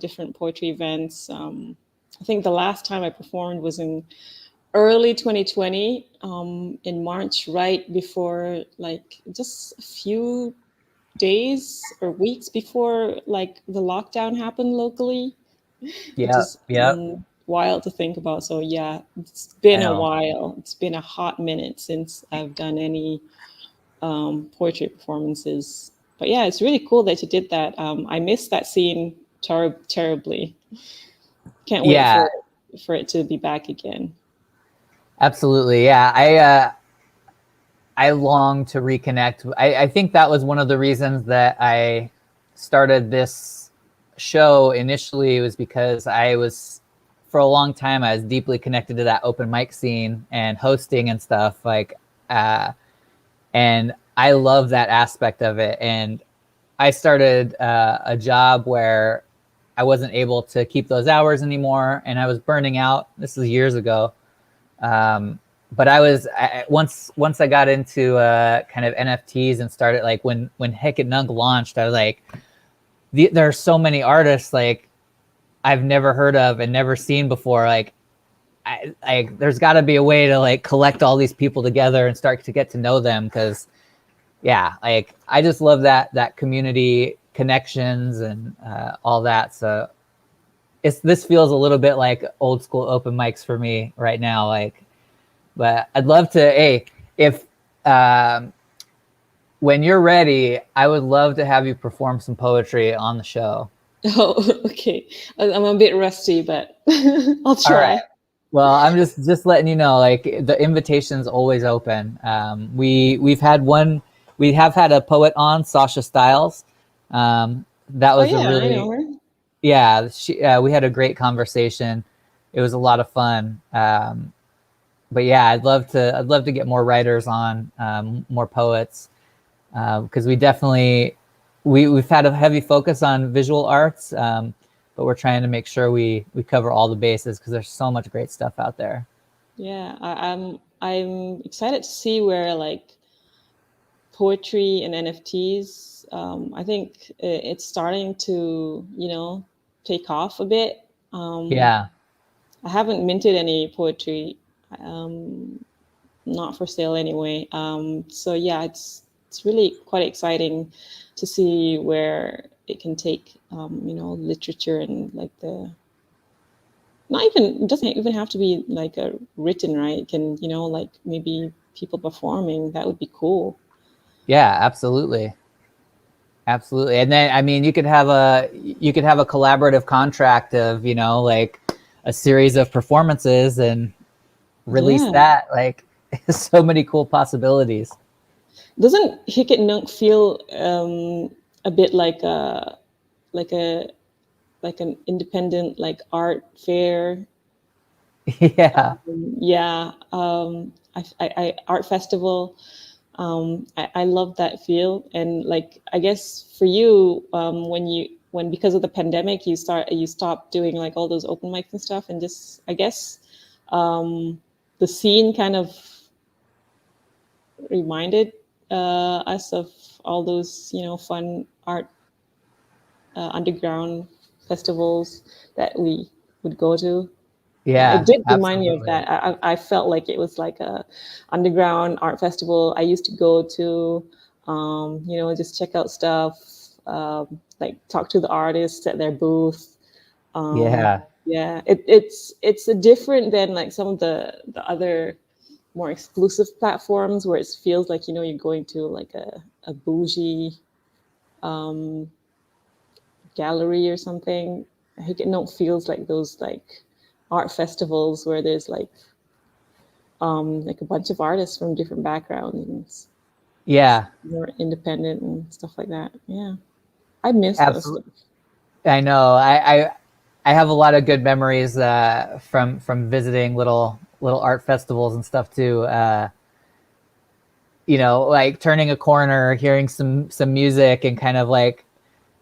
Speaker 2: different poetry events. I think the last time I performed was in early 2020, in March, right before, like just a few days or weeks before like the lockdown happened locally, which is wild to think about. So yeah, it's been a while. It's been a hot minute since I've done any poetry performances. But yeah, it's really cool that you did that. I missed that scene terribly. Can't wait for it to be back again.
Speaker 1: Absolutely. Yeah. I long to reconnect. I think that was one of the reasons that I started this show initially, was because for a long time, I was deeply connected to that open mic scene and hosting and stuff, like, and I love that aspect of it. And I started a job where I wasn't able to keep those hours anymore, and I was burning out. This was years ago. But once I got into kind of NFTs and started, like when Heck and Nunk launched, I was like, there are so many artists like I've never heard of and never seen before. Like, there's got to be a way to like collect all these people together and start to get to know them, because like I just love that community connections and all that. So this feels a little bit like old school open mics for me right now. Like, but I'd love to, hey, if when you're ready, I would love to have you perform some poetry on the show.
Speaker 2: Oh, okay. I'm a bit rusty, but I'll try.
Speaker 1: All right. Well, I'm just letting you know, like the invitation's always open. We have had a poet on, Sasha Stiles. That was
Speaker 2: I know her.
Speaker 1: Yeah, we had a great conversation. It was a lot of fun. But yeah, I'd love to get more writers on, more poets, because we've had a heavy focus on visual arts, but we're trying to make sure we cover all the bases, because there's so much great stuff out there.
Speaker 2: Yeah, I'm excited to see where like poetry and NFTs. I think it's starting to take off a bit.
Speaker 1: Yeah.
Speaker 2: I haven't minted any poetry not for sale anyway. So yeah, it's really quite exciting to see where it can take, literature and like the not even it doesn't even have to be like a written, right? It can, like maybe people performing. That would be cool.
Speaker 1: Yeah, absolutely. Absolutely. And then, I mean, you could have a collaborative contract of, like a series of performances and release
Speaker 2: Yeah.
Speaker 1: that. Like, so many cool possibilities.
Speaker 2: Doesn't Hicket Nunk feel a bit like a like an independent like art fair?
Speaker 1: Yeah.
Speaker 2: Yeah, art festival. I love that feel, and like I guess for you, when because of the pandemic you stopped doing like all those open mics and stuff, and just I guess the scene kind of reminded us of all those fun art underground festivals that we would go to. It
Speaker 1: Yeah,
Speaker 2: did remind me of
Speaker 1: absolutely.
Speaker 2: that. I felt like it was like a underground art festival. I used to go to, just check out stuff, like talk to the artists at their booth.
Speaker 1: Yeah.
Speaker 2: Yeah, it's a different than like some of the other more exclusive platforms where it feels like you're going to like a bougie gallery or something. I think it not feels like those like art festivals where there's like a bunch of artists from different backgrounds and it's
Speaker 1: Yeah,
Speaker 2: more independent and stuff like that. Yeah, I miss those stuff.
Speaker 1: absolutely. I know. I have a lot of good memories from visiting little art festivals and stuff too. Like turning a corner, hearing some music, and kind of like,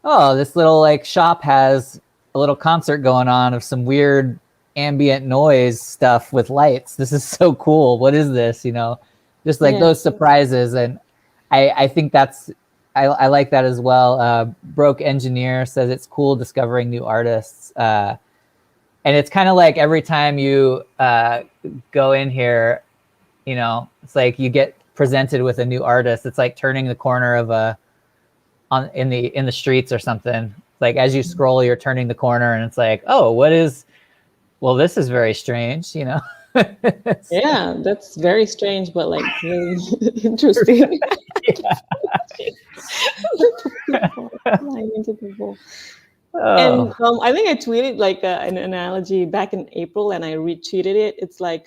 Speaker 1: oh, this little like shop has a little concert going on of some weird ambient noise stuff with lights. This is so cool. What is this? Just like
Speaker 2: Yeah,
Speaker 1: those surprises. And I think I like that as well. Broke Engineer says it's cool discovering new artists. And it's kind of like every time you go in here, it's like you get presented with a new artist. It's like turning the corner of in the streets or something. Like as you scroll, you're turning the corner, and it's like, oh, well, this is very strange.
Speaker 2: yeah, that's very strange, but like really interesting. Flying into people. And
Speaker 1: Oh,
Speaker 2: I think I tweeted like an analogy back in April, and I retweeted it. It's like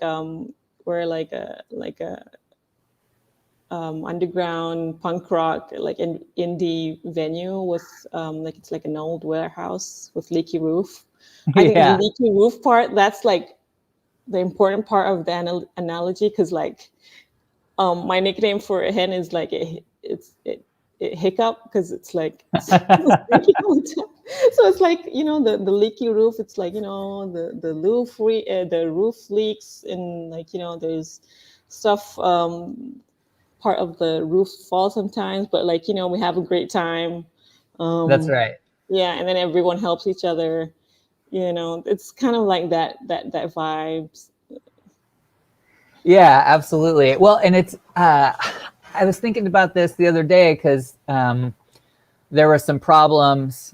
Speaker 2: we're like a underground punk rock like indie venue with like it's like an old warehouse with leaky roof. I think the
Speaker 1: yeah.
Speaker 2: leaky roof part, that's like the important part of the analogy, because like my nickname for a hen is like it hiccup, because it's like it's leaking all the time. So it's like the leaky roof. It's like the roof leaks, and like there's stuff. Part of the roof falls sometimes, but like we have a great time.
Speaker 1: That's
Speaker 2: Um,
Speaker 1: right.
Speaker 2: yeah, and then everyone helps each other. It's kind of like that vibes.
Speaker 1: Yeah, absolutely. Well, and it's I was thinking about this the other day because there were some problems.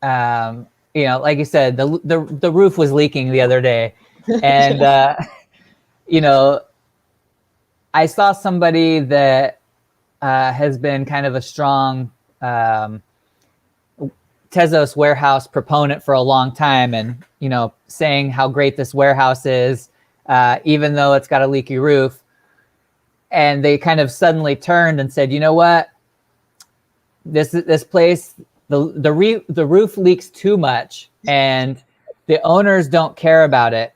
Speaker 1: Like you said, the roof was leaking the other day, and
Speaker 2: Yeah.
Speaker 1: you know, I saw somebody that has been kind of a strong Tezos warehouse proponent for a long time, and saying how great this warehouse is, even though it's got a leaky roof. And they kind of suddenly turned and said, "You know what? This place, the roof leaks too much, and the owners don't care about it,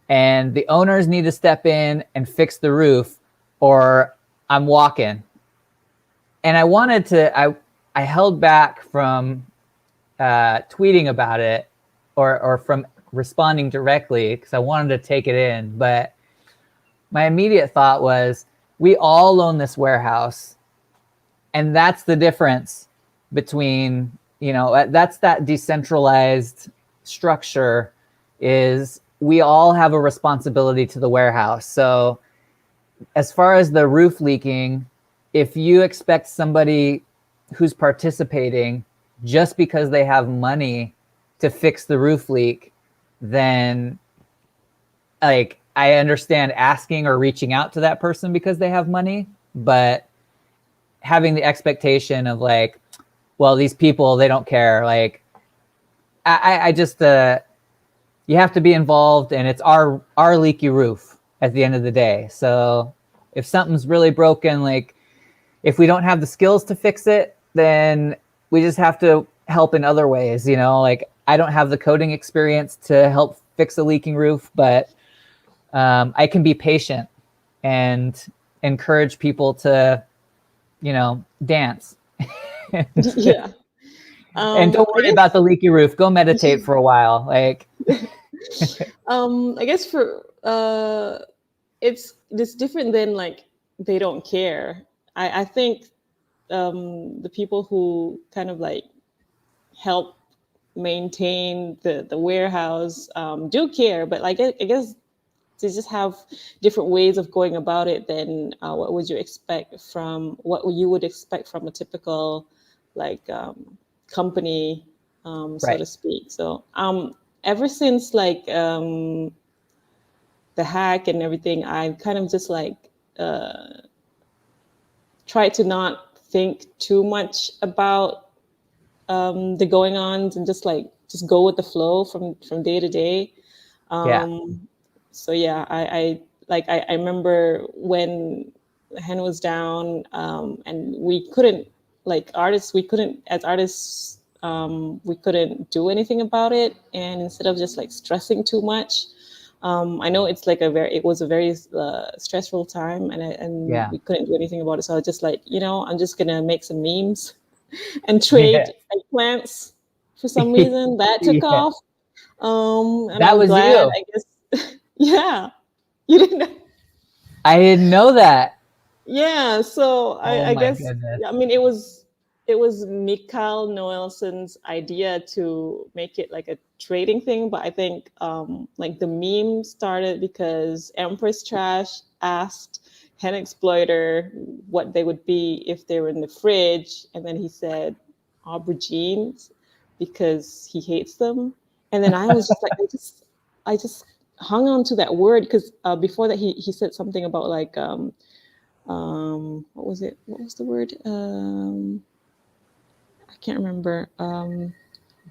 Speaker 1: and the owners need to step in and fix the roof, or I'm walking." And I held back from tweeting about it or from responding directly because I wanted to take it in. But my immediate thought was, we all own this warehouse. And that's the difference between, that's that decentralized structure, is we all have a responsibility to the warehouse. So as far as the roof leaking, if you expect somebody who's participating just because they have money to fix the roof leak, then like I understand asking or reaching out to that person because they have money, but having the expectation of like, well, these people, they don't care. Like I just you have to be involved, and it's our leaky roof at the end of the day. So if something's really broken, like if we don't have the skills to fix it, then we just have to help in other ways, you know? Like I don't have the coding experience to help fix a leaking roof, but I can be patient and encourage people to, you know, dance.
Speaker 2: Yeah.
Speaker 1: And don't
Speaker 2: I
Speaker 1: worry
Speaker 2: guess
Speaker 1: about the leaky roof. Go meditate for a while. Like
Speaker 2: I guess for it's different than like they don't care. I think the people who kind of like help maintain the warehouse do care, but like I guess they just have different ways of going about it than what you would expect from a typical like company, so
Speaker 1: right.
Speaker 2: to speak. So ever since like the hack and everything, I kind of just like try to not think too much about the going ons and just go with the flow from day to day.
Speaker 1: Yeah.
Speaker 2: So yeah, I remember when the hen was down, and we couldn't like artists we couldn't as artists we couldn't do anything about it, and instead of just like stressing too much, I know it was a very stressful time, and
Speaker 1: Yeah.
Speaker 2: we couldn't do anything about it. So I was just like, I'm just gonna make some memes and
Speaker 1: Yeah.
Speaker 2: trade eggplants. For some reason, that took
Speaker 1: Yeah.
Speaker 2: off. And I
Speaker 1: That
Speaker 2: was
Speaker 1: was
Speaker 2: glad,
Speaker 1: you.
Speaker 2: I guess. Yeah, you didn't know.
Speaker 1: I didn't know that.
Speaker 2: Yeah, so
Speaker 1: Oh
Speaker 2: I
Speaker 1: my
Speaker 2: guess,
Speaker 1: goodness.
Speaker 2: I mean, it was Mikael Noelson's idea to make it like a trading thing, but I think like the meme started because Empress Trash asked Hen Exploiter what they would be if they were in the fridge, and then he said aubergines because he hates them, and then I was just like, I just hung on to that word because before that he said something about like what was it? What was the word? I can't remember.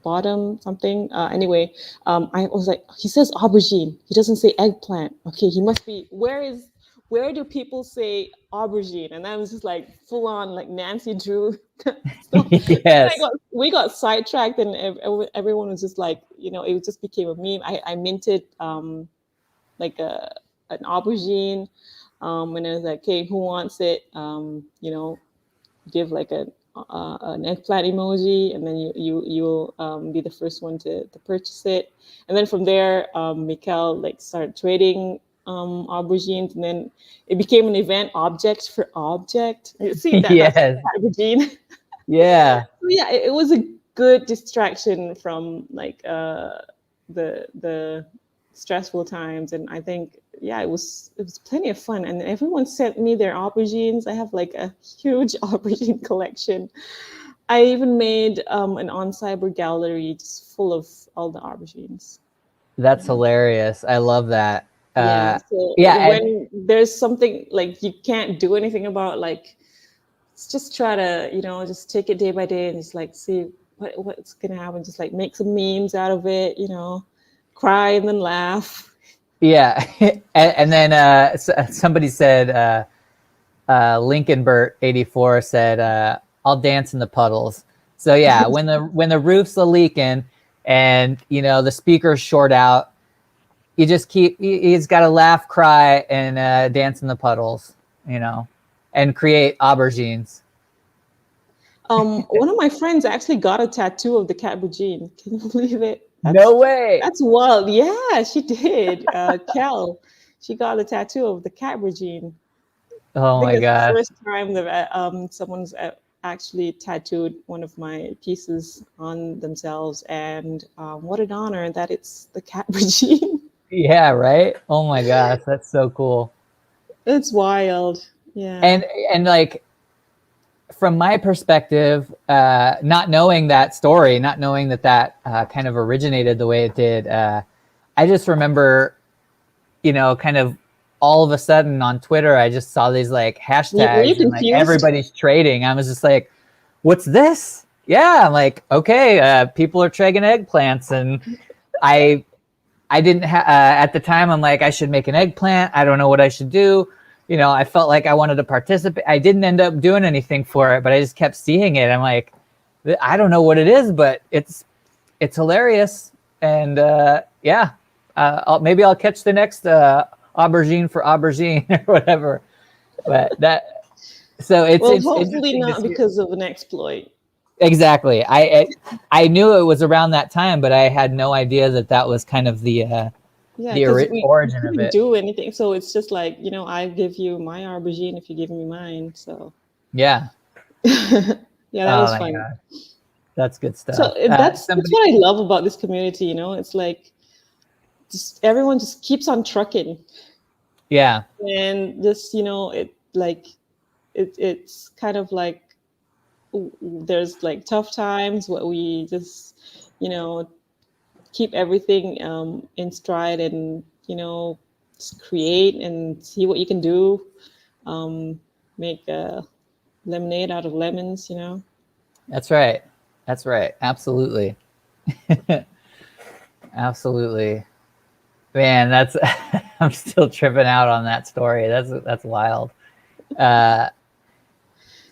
Speaker 2: Bottom something. Anyway, I was like, he says aubergine. He doesn't say eggplant. Okay, he must be. Where do people say aubergine? And I was just like full on like Nancy Drew. So
Speaker 1: Yes.
Speaker 2: we got sidetracked, and everyone was just like, it just became a meme. I minted like an aubergine, and it was like, okay, who wants it? Give like an eggplant emoji, and then you'll be the first one to purchase it. And then from there, Mikael like started trading aubergines, and then it became an event object for object. You see that's
Speaker 1: Yes.
Speaker 2: aubergine.
Speaker 1: Yeah.
Speaker 2: So yeah, it was a good distraction from like the stressful times, and I think yeah, it was plenty of fun, and everyone sent me their aubergines. I have like a huge aubergine collection. I even made an on cyber gallery just full of all the aubergines.
Speaker 1: That's
Speaker 2: Yeah.
Speaker 1: hilarious. I love that.
Speaker 2: Yeah, so
Speaker 1: Yeah, and
Speaker 2: when there's something like you can't do anything about, like just try to just take it day by day and just like see what's gonna happen. Just like make some memes out of it, cry and then laugh.
Speaker 1: yeah, and then somebody said Lincoln Bert 84 said I'll dance in the puddles. So yeah, when the roof's a leaking and the speaker's short out, you just he's got to laugh, cry, and dance in the puddles, and create aubergines.
Speaker 2: One of my friends actually got a tattoo of the cat Brigitte. Can you believe it?
Speaker 1: No way.
Speaker 2: That's wild. Yeah, she did. Kel, she got a tattoo of the cat Brigitte. I
Speaker 1: Oh
Speaker 2: think
Speaker 1: my
Speaker 2: that's the
Speaker 1: gosh.
Speaker 2: first time that someone's actually tattooed one of my pieces on themselves, and what an honor that it's the cat Brigitte.
Speaker 1: Yeah, right. Oh my gosh, that's so cool.
Speaker 2: It's wild. Yeah.
Speaker 1: And like from my perspective, not knowing that story, not knowing that kind of originated the way it did, I just remember, kind of all of a sudden on Twitter, I just saw these like
Speaker 2: Were you
Speaker 1: hashtags and like
Speaker 2: confused?
Speaker 1: everybody's trading. I was just like, what's this? Yeah, I'm like, okay, people are trading eggplants, and I I didn't at the time. I'm like, I should make an eggplant. I don't know what I should do. I felt like I wanted to participate. I didn't end up doing anything for it, but I just kept seeing it. I'm like, I don't know what it is, but it's hilarious. And yeah, maybe I'll catch the next aubergine for aubergine or whatever. But so
Speaker 2: Well,
Speaker 1: it's
Speaker 2: hopefully
Speaker 1: interesting to
Speaker 2: not
Speaker 1: see.
Speaker 2: because of an exploit.
Speaker 1: Exactly. I knew it was around that time, but I had no idea that was kind of
Speaker 2: Yeah, because we
Speaker 1: origin of
Speaker 2: couldn't
Speaker 1: it.
Speaker 2: do anything. So it's just like, I give you my aubergine if you give me mine. So
Speaker 1: Yeah.
Speaker 2: yeah, that
Speaker 1: Oh
Speaker 2: was
Speaker 1: my
Speaker 2: fun.
Speaker 1: god, that's good
Speaker 2: So
Speaker 1: stuff.
Speaker 2: that's what I love about this community. It's like everyone just keeps on trucking,
Speaker 1: Yeah,
Speaker 2: and just it like it's kind of like there's like tough times where we just keep everything in stride, and just create and see what you can do, make lemonade out of lemons.
Speaker 1: that's right. That's right. Absolutely. Absolutely. Man, that's I'm still tripping out on that story. That's wild. Uh,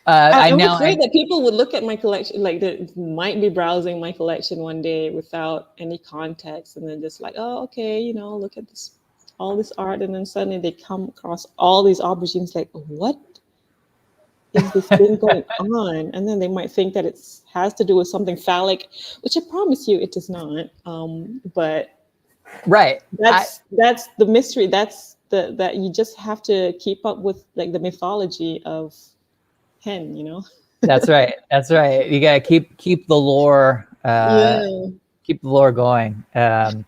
Speaker 2: I was
Speaker 1: now
Speaker 2: afraid that people would look at my collection, like they might be browsing my collection one day without any context, and then just like, oh, okay, look at this, all this art, and then suddenly they come across all these aubergines, like, what is this thing going on? And then they might think that it has to do with something phallic, which I promise you it does not. But
Speaker 1: right.
Speaker 2: that's the mystery. That's that you just have to keep up with, like, the mythology of hen.
Speaker 1: That's right. That's right. You gotta keep the lore.
Speaker 2: Yeah.
Speaker 1: Keep the lore going. And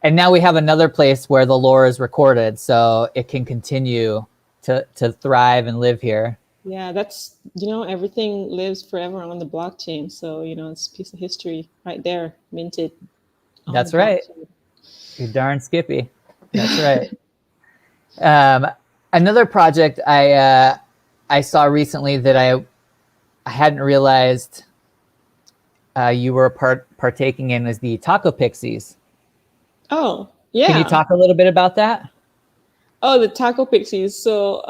Speaker 1: now we have another place where the lore is recorded, so it can continue to thrive and live here.
Speaker 2: Yeah, that's, everything lives forever on the blockchain. So, it's a piece of history right there, minted on the
Speaker 1: That's right.
Speaker 2: blockchain.
Speaker 1: You darn Skippy. That's right. Another project I saw recently that I hadn't realized you were partaking in is the Taco Pixies.
Speaker 2: Oh, yeah.
Speaker 1: Can you talk a little bit about that?
Speaker 2: Oh, the Taco Pixies. So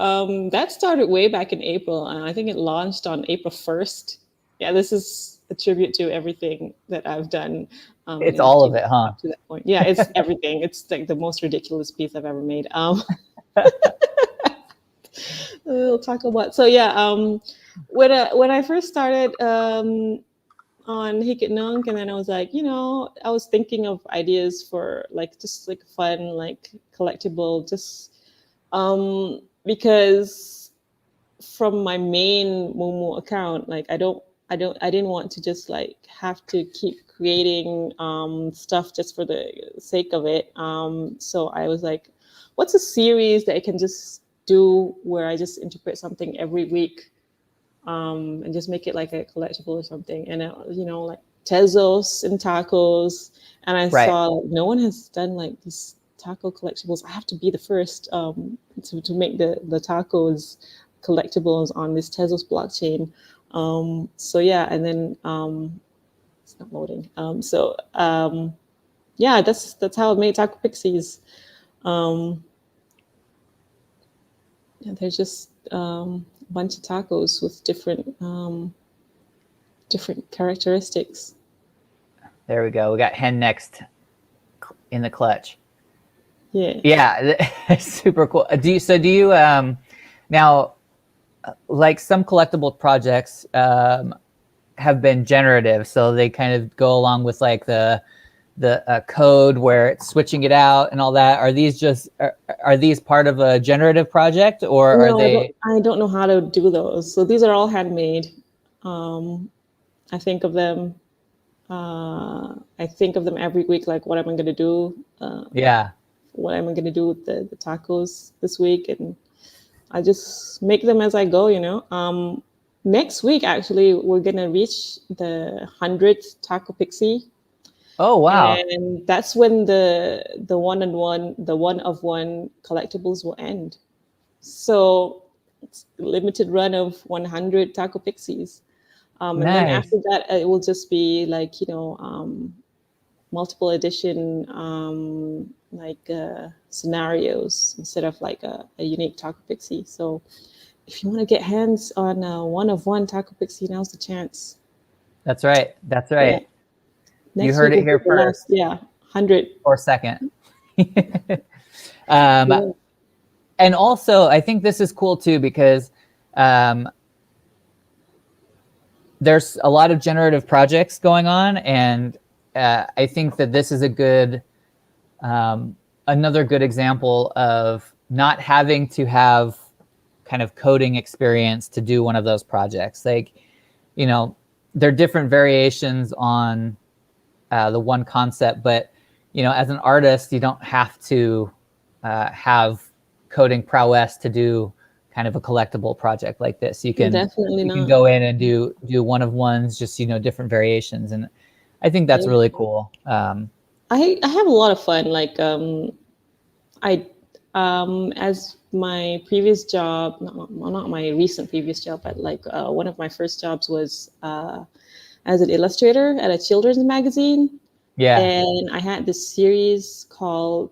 Speaker 2: that started way back in April. I think it launched on April 1st. Yeah, this is a tribute to everything that I've done.
Speaker 1: It's all of it, huh?
Speaker 2: Up to that point. Yeah, it's everything. It's like the most ridiculous piece I've ever made. We'll talk about. So yeah, when I first started on Hikit Nunk, and then I was like, I was thinking of ideas for like just like fun, like collectible, just because from my main Momo account, like I didn't want to just like have to keep creating stuff just for the sake of it. So I was like, what's a series that I can just do where I just interpret something every week, and just make it like a collectible or something. And like tezos and tacos. And I saw no one has done like these taco collectibles. I have to be the first to make the tacos collectibles on this Tezos blockchain. So yeah, and then it's not loading. Yeah, that's how I made Taco Pixies. Yeah, they're just a bunch of tacos with different characteristics.
Speaker 1: There we go. We got hen next in the clutch.
Speaker 2: Yeah.
Speaker 1: Yeah, super cool. Do you now, like some collectible projects have been generative, so they kind of go along with like the code where it's switching it out and all that. Are these part of a generative project, or
Speaker 2: No,
Speaker 1: are they?
Speaker 2: I don't know how to do those. So these are all handmade. I think of them. I think of them every week, like what am I going to do?
Speaker 1: Yeah.
Speaker 2: what am I going to do with the tacos this week, and I just make them as I go, you know. Next week, actually, we're going to reach the 100th Taco Pixie.
Speaker 1: Oh, wow.
Speaker 2: And that's when the one of one collectibles will end. So it's a limited run of 100 Taco Pixies. And then
Speaker 1: Nice.
Speaker 2: after that, it will just be like, multiple edition scenarios instead of like a unique Taco Pixie. So if you want to get hands on a one of one Taco Pixie, now's the chance.
Speaker 1: That's right. That's
Speaker 2: Yeah.
Speaker 1: right. You
Speaker 2: Next
Speaker 1: heard
Speaker 2: week
Speaker 1: it
Speaker 2: will
Speaker 1: here
Speaker 2: be the last,
Speaker 1: first.
Speaker 2: 100.
Speaker 1: Or second.
Speaker 2: Yeah.
Speaker 1: And also, I think this is cool too, because there's a lot of generative projects going on, and I think that this is a good, another good example of not having to have kind of coding experience to do one of those projects. Like, there are different variations on the one concept, but as an artist, you don't have to have coding prowess to do kind of a collectible project like this. You can
Speaker 2: Definitely
Speaker 1: you can
Speaker 2: not.
Speaker 1: go in and do one of ones, just different variations, and I think that's
Speaker 2: Yeah.
Speaker 1: really cool.
Speaker 2: I have a lot of fun. Like I as my previous job, not my recent previous job, but like one of my first jobs was as an illustrator at a children's magazine.
Speaker 1: Yeah.
Speaker 2: And I had this series called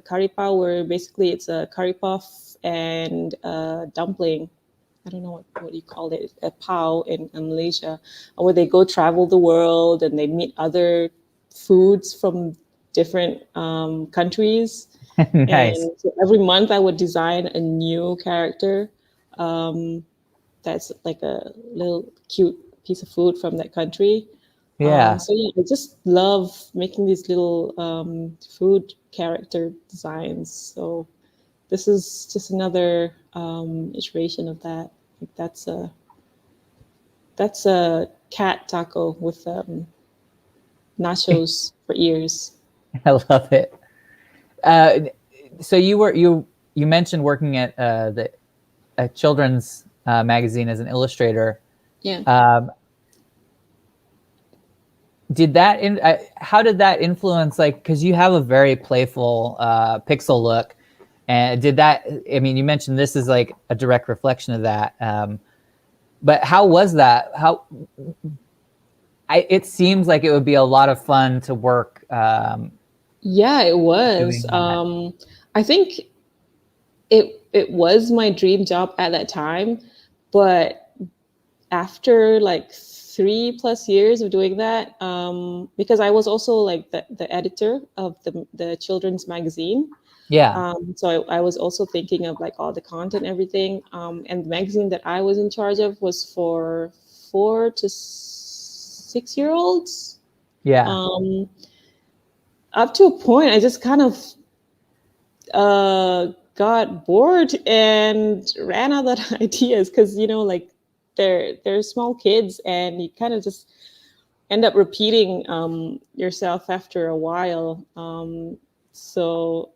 Speaker 2: Curry Pao, where basically it's a curry puff and a dumpling. I don't know what you call it, a pao in Malaysia, where they go travel the world and they meet other foods from different countries.
Speaker 1: Nice.
Speaker 2: And so every month I would design a new character that's like a little cute piece of food from that country.
Speaker 1: Yeah.
Speaker 2: So yeah, I just love making these little food character designs. So this is just another iteration of that. Like that's a cat taco with nachos for ears.
Speaker 1: I love it. So you mentioned working at a children's magazine as an illustrator.
Speaker 2: Yeah.
Speaker 1: How did that influence, like, because you have a very playful pixel look, and you mentioned this is like a direct reflection of that, but how was that? It seems like it would be a lot of fun to work.
Speaker 2: Yeah, it was. I think it was my dream job at that time, but after like 3+ years of doing that, because I was also like the editor of the children's magazine.
Speaker 1: Yeah.
Speaker 2: So I was also thinking of like all the content, everything. And the magazine that I was in charge of was for 4 to 6 year olds.
Speaker 1: Yeah.
Speaker 2: Up to a point, I just kind of got bored and ran out of ideas because like they're small kids and you kind of just end up repeating yourself after a while. So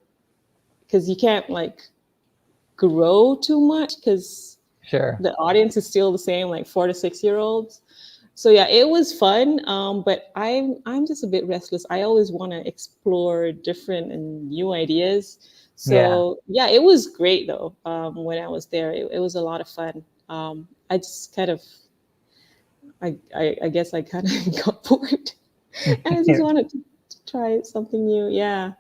Speaker 2: because you can't like grow too much because
Speaker 1: Sure.
Speaker 2: the audience is still the same, like 4 to 6 year olds. So yeah, it was fun, but I'm just a bit restless. I always want to explore different and new ideas. So yeah, it was great though. When I was there, it was a lot of fun. I just kind of, I guess I kind of got bored, and I just wanted to try something new. Yeah,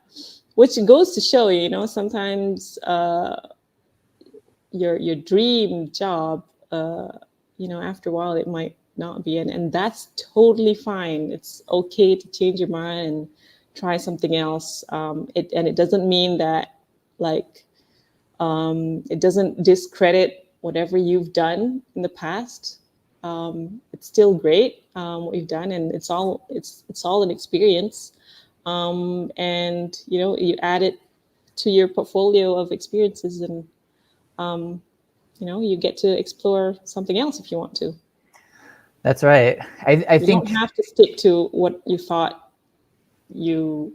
Speaker 2: which goes to show sometimes your dream job, after a while it might not be, and that's totally fine. It's okay to change your mind and try something else. It doesn't mean that like it doesn't discredit whatever you've done in the past. It's still great what you've done, and it's all an experience. And you add it to your portfolio of experiences, and you get to explore something else if you want to.
Speaker 1: That's right. I
Speaker 2: You
Speaker 1: think
Speaker 2: don't have to stick to what you thought you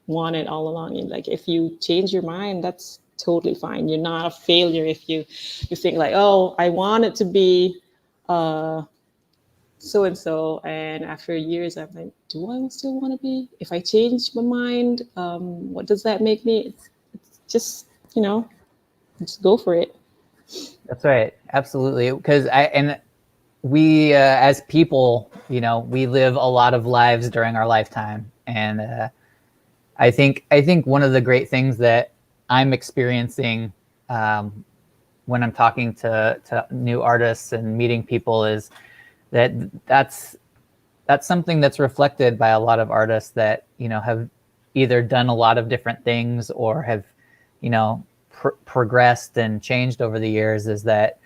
Speaker 2: wanted all along. And like, if you change your mind, that's totally fine. You're not a failure if you think like, oh, I want it to be so and so, and after years I'm like, do I still want to be? If I change my mind, what does that make me? It's just, just go for it.
Speaker 1: That's right. Absolutely. Because we as people, we live a lot of lives during our lifetime, and I think one of the great things that I'm experiencing when I'm talking to new artists and meeting people is that's something that's reflected by a lot of artists that have either done a lot of different things or have progressed and changed over the years. Is that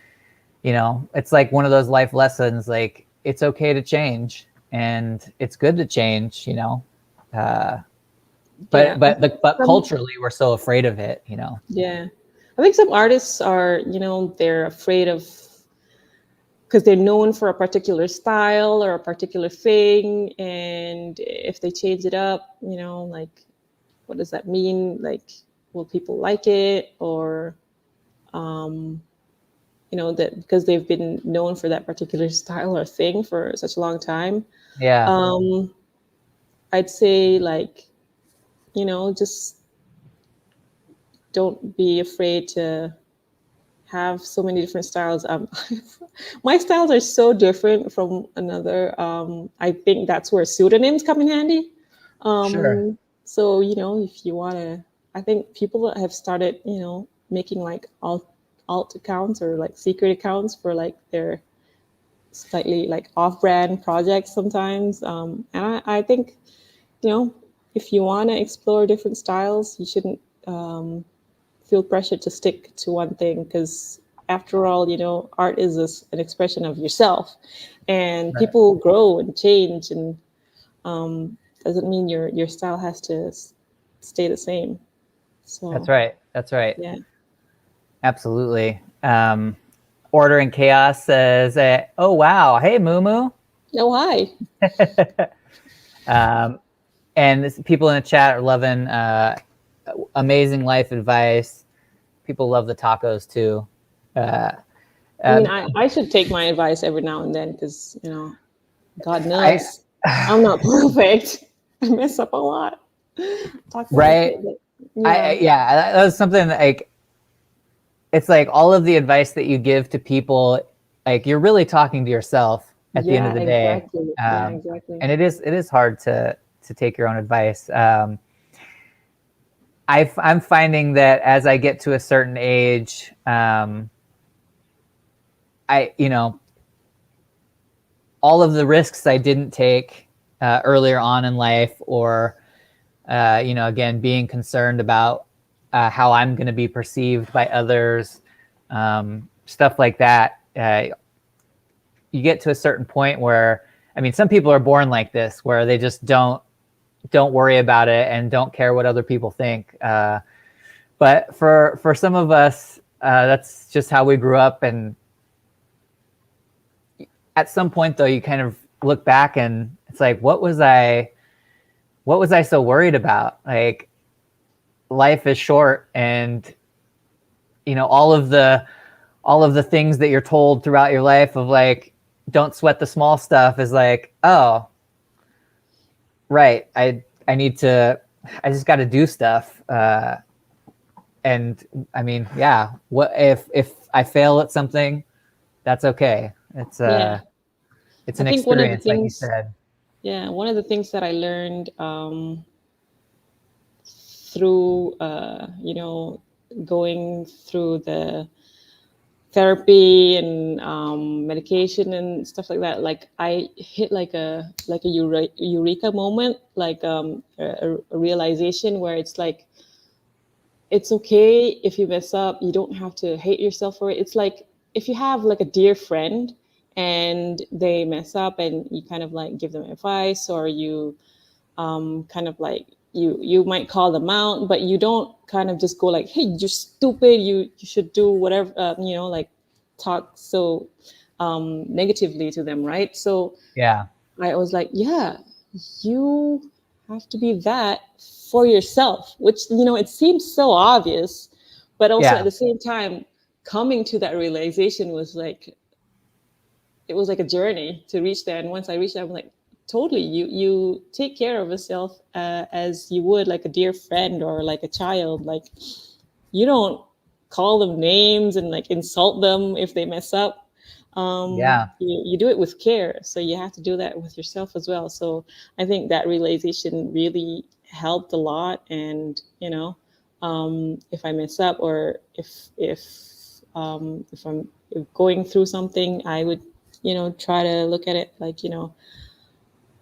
Speaker 1: it's like one of those life lessons, like it's okay to change and it's good to change, but culturally we're so afraid of it.
Speaker 2: Yeah, I think some artists are, they're afraid of, because they're known for a particular style or a particular thing, and if they change it up, like, what does that mean? Like, will people like it? Or that because they've been known for that particular style or thing for such a long time.
Speaker 1: Yeah.
Speaker 2: I'd say, like, just don't be afraid to have so many different styles. My styles are so different from another. I think that's where pseudonyms come in handy.
Speaker 1: Sure.
Speaker 2: So, if you want to, I think people that have started, making like alt accounts or like secret accounts for like their slightly like off-brand projects sometimes. And I think, if you want to explore different styles, you shouldn't feel pressure to stick to one thing, because after all, art is an expression of yourself, and
Speaker 1: Right.
Speaker 2: people grow and change, and doesn't mean your style has to stay the same. So
Speaker 1: That's right.
Speaker 2: yeah.
Speaker 1: Absolutely. Order and Chaos says, oh, wow. Hey, Moo.
Speaker 2: Oh, hi.
Speaker 1: And people in the chat are loving amazing life advice. People love the tacos too.
Speaker 2: I mean, I should take my advice every now and then, because, God knows I'm not perfect. I mess up a lot.
Speaker 1: Right.
Speaker 2: Yeah.
Speaker 1: That was something like, it's like all of the advice that you give to people, like you're really talking to yourself at the end of the day.
Speaker 2: Exactly. Exactly.
Speaker 1: And it is hard to take your own advice. I'm finding that as I get to a certain age, all of the risks I didn't take earlier on in life, or again, being concerned about how I'm going to be perceived by others, stuff like that. You get to a certain point where, I mean, some people are born like this, where they just don't worry about it and don't care what other people think. But for some of us, that's just how we grew up. And at some point, though, you kind of look back and it's like, what was I so worried about? Like, life is short, and all of the things that you're told throughout your life of like, don't sweat the small stuff, is like, oh, right, I just got to do stuff. And I mean, yeah, what if I fail at something, that's okay. It's an experience, like you said.
Speaker 2: Yeah, one of the things that I learned through going through the therapy and medication and stuff like that, like I hit like a eureka moment, like a realization where it's like, it's okay if you mess up. You don't have to hate yourself for it. It's like, if you have like a dear friend and they mess up, and you kind of like give them advice, or you kind of like, you might call them out, but you don't kind of just go like, hey, you're stupid, you should do whatever, like talk so negatively to them, right? So
Speaker 1: yeah,
Speaker 2: I was like, yeah, you have to be that for yourself, which, it seems so obvious, but also at the same time, coming to that realization was like, it was like a journey to reach there. And once I reached there, I'm like, totally, you take care of yourself as you would like a dear friend or like a child. Like, you don't call them names and like insult them if they mess up. You do it with care. So you have to do that with yourself as well. So I think that realization really helped a lot. And, if I mess up, or if I'm going through something, I would, try to look at it like,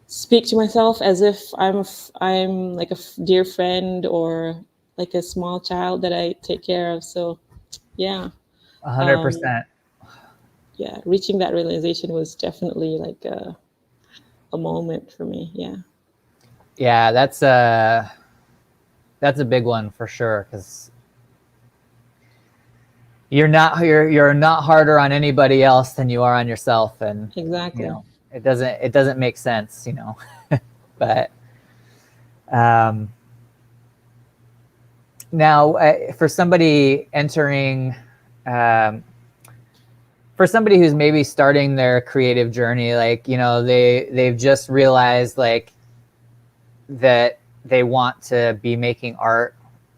Speaker 2: speak to myself as if I'm like a dear friend or like a small child that I take care of. So yeah.
Speaker 1: 100%.
Speaker 2: Yeah, reaching that realization was definitely like a moment for me.
Speaker 1: Yeah, that's a big one for sure, because you're not harder on anybody else than you are on yourself, and
Speaker 2: exactly,
Speaker 1: it doesn't make sense, but now for somebody entering, for somebody who's maybe starting their creative journey, like, they've just realized like that they want to be making art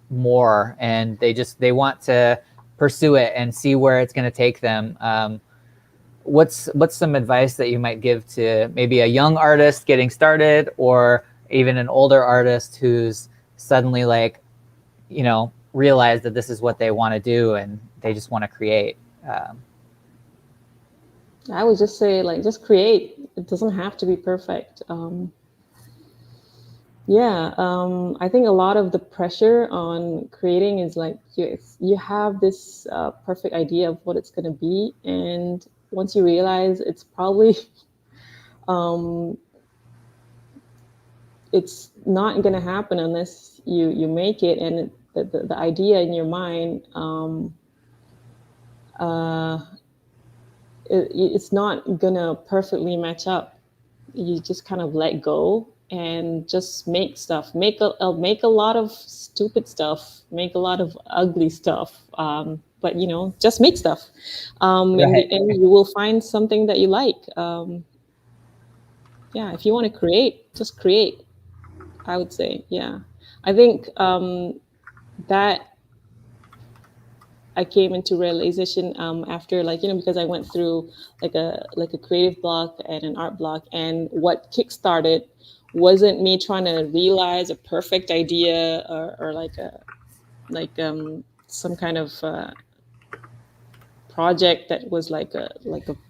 Speaker 1: more, and they want to pursue it and see where it's going to take them. What's some advice that you might give to maybe a young artist getting started, or even an older artist who's suddenly like, realized that this is what they want to do and they just want to create?
Speaker 2: I would just say, like, just create. It doesn't have to be perfect. I think a lot of the pressure on creating is like you have this perfect idea of what it's going to be, and once you realize it's probably it's not going to happen unless you make it, and the idea in your mind it's not gonna perfectly match up. You just kind of let go and just make stuff. Make a lot of stupid stuff. Make a lot of ugly stuff. But just make stuff. In the end, you will find something that you like. If you want to create, just create. I would say, I think that I came into realization after, like, because I went through like a creative block and an art block, and what kickstarted wasn't me trying to realize a perfect idea or some kind of project that was like a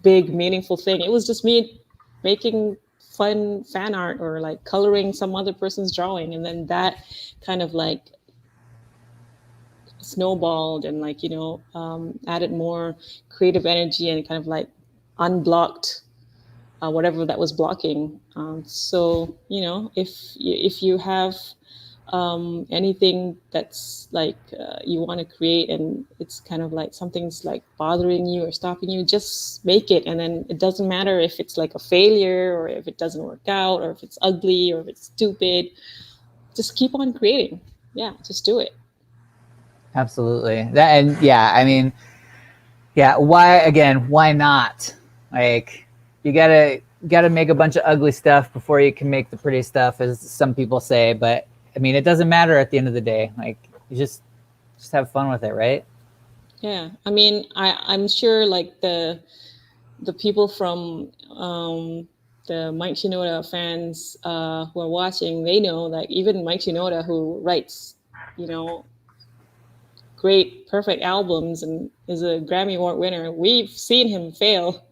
Speaker 2: big meaningful thing. It was just me making fun fan art or like coloring some other person's drawing, and then that kind of like snowballed and like added more creative energy and kind of like unblocked whatever that was blocking. So if you have anything that's like you want to create and it's kind of like something's like bothering you or stopping you, just make it. And then it doesn't matter if it's like a failure or if it doesn't work out or if it's ugly or if it's stupid, just keep on creating. Just do it.
Speaker 1: Absolutely. Why not? Like, you gotta make a bunch of ugly stuff before you can make the pretty stuff, as some people say. But I mean, it doesn't matter at the end of the day. Like, you just have fun with it, right?
Speaker 2: Yeah, I mean, I'm sure like the people from the Mike Shinoda fans who are watching, they know that even Mike Shinoda, who writes, great, perfect albums and is a Grammy Award winner, we've seen him fail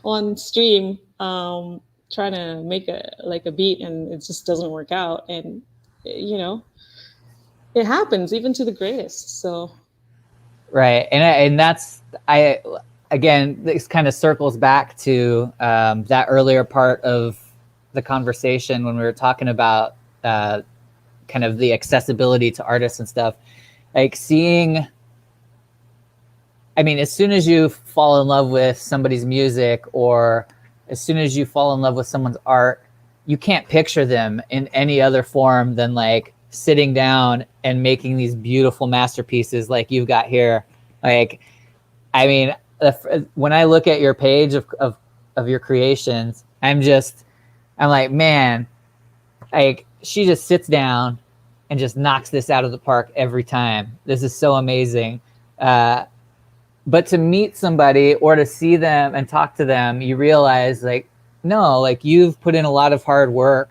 Speaker 2: on stream trying to make a beat, and it just doesn't work out. And it happens even to the greatest. So
Speaker 1: right, and that's again, this kind of circles back to that earlier part of the conversation when we were talking about kind of the accessibility to artists and stuff. Like, seeing, I mean, as soon as you fall in love with somebody's music, or as soon as you fall in love with someone's art, you can't picture them in any other form than like sitting down and making these beautiful masterpieces like you've got here. Like, I mean, when I look at your page of your creations, I'm like, man, like she just sits down and just knocks this out of the park every time. This is so amazing. But to meet somebody or to see them and talk to them, you realize like, no, like you've put in a lot of hard work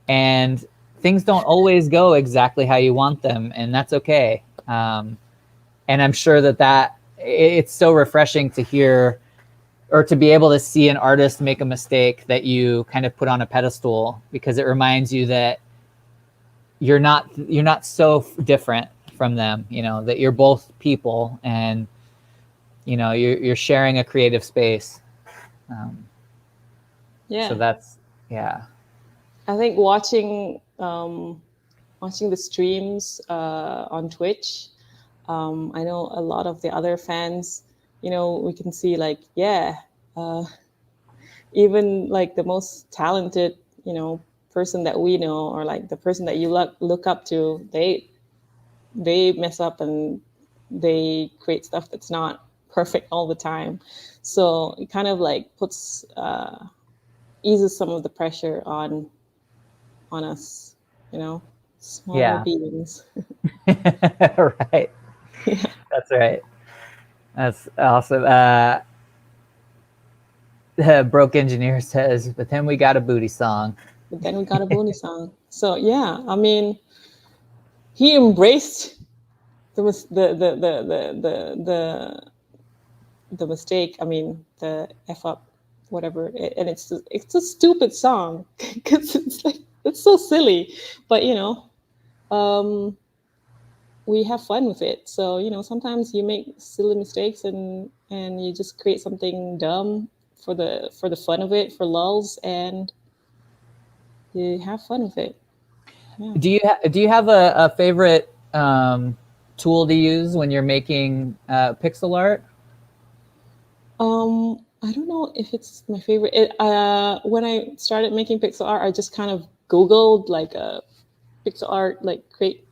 Speaker 1: and things don't always go exactly how you want them. And that's okay. And I'm sure that it's so refreshing to hear or to be able to see an artist make a mistake that you kind of put on a pedestal, because it reminds you that you're not so different from them, you know, that you're both people and, you know, you're sharing a creative space.
Speaker 2: Yeah.
Speaker 1: So that's, yeah.
Speaker 2: I think watching the streams on Twitch, I know a lot of the other fans, you know, we can see like, yeah, even like the most talented, you know, person that we know, or like the person that you look up to, they mess up and they create stuff that's not perfect all the time. So it kind of like puts eases some of the pressure on us, you know, smaller beings.
Speaker 1: Right.
Speaker 2: Yeah.
Speaker 1: That's right. That's awesome. Broke Engineer says, but then we got a booty song.
Speaker 2: But then we got a booty song. So yeah, I mean, he embraced the mistake. I mean, the F up, whatever. And it's a stupid song because it's like, it's so silly, but you know, we have fun with it. So, you know, sometimes you make silly mistakes and you just create something dumb for the fun of it, for lulz, and you have fun with it. Yeah.
Speaker 1: Do you have a favorite tool to use when you're making pixel art?
Speaker 2: I don't know if it's my favorite. When I started making pixel art, I just kind of Googled like a pixel art, like make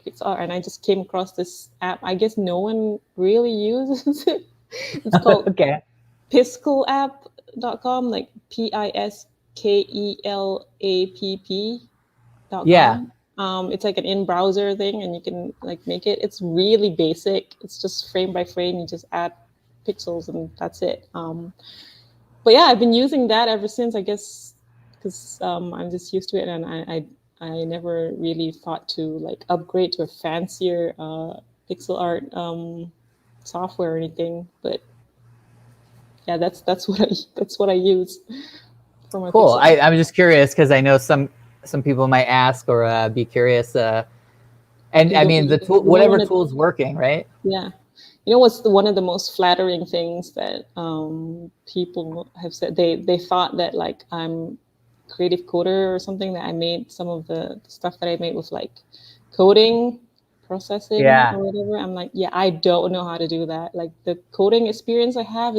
Speaker 2: pixel art, and I just came across this app. I guess no one really uses it. It's called
Speaker 1: Okay.
Speaker 2: piskelApp.com, like piskelapp.com.
Speaker 1: Yeah.
Speaker 2: It's like an in-browser thing, and you can like make it. It's really basic. It's just frame by frame. You just add pixels, and that's it. But yeah, I've been using that ever since, I guess, because I'm just used to it, and I never really thought to like upgrade to a fancier pixel art software or anything. But yeah, that's what I use for my
Speaker 1: Cool.
Speaker 2: pixel art.
Speaker 1: I'm just curious because I know some people might ask or be curious. And I mean, the tool, whatever tool's working, right?
Speaker 2: Yeah. You know what's one of the most flattering things that people have said? They thought that like I'm creative coder or something, that I made some of the stuff that I made with like coding processing or whatever. I'm like, yeah, I don't know how to do that. Like the coding experience I have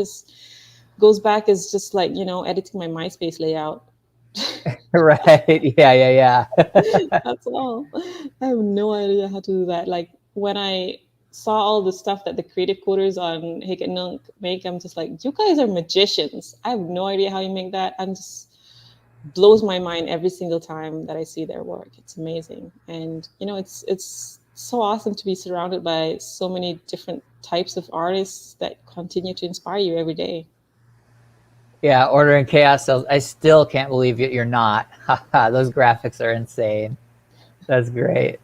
Speaker 2: goes back as just like, you know, editing my MySpace layout.
Speaker 1: Right. Yeah.
Speaker 2: That's all. I have no idea how to do that. Like when I saw all the stuff that the creative coders on Hick and Nunk make, I'm just like, you guys are magicians. I have no idea how you make that. I'm just blows my mind every single time that I see their work. It's amazing. And you know, it's so awesome to be surrounded by so many different types of artists that continue to inspire you every day.
Speaker 1: Yeah, Order and Chaos Cells. I still can't believe you're not. Those graphics are insane. That's great.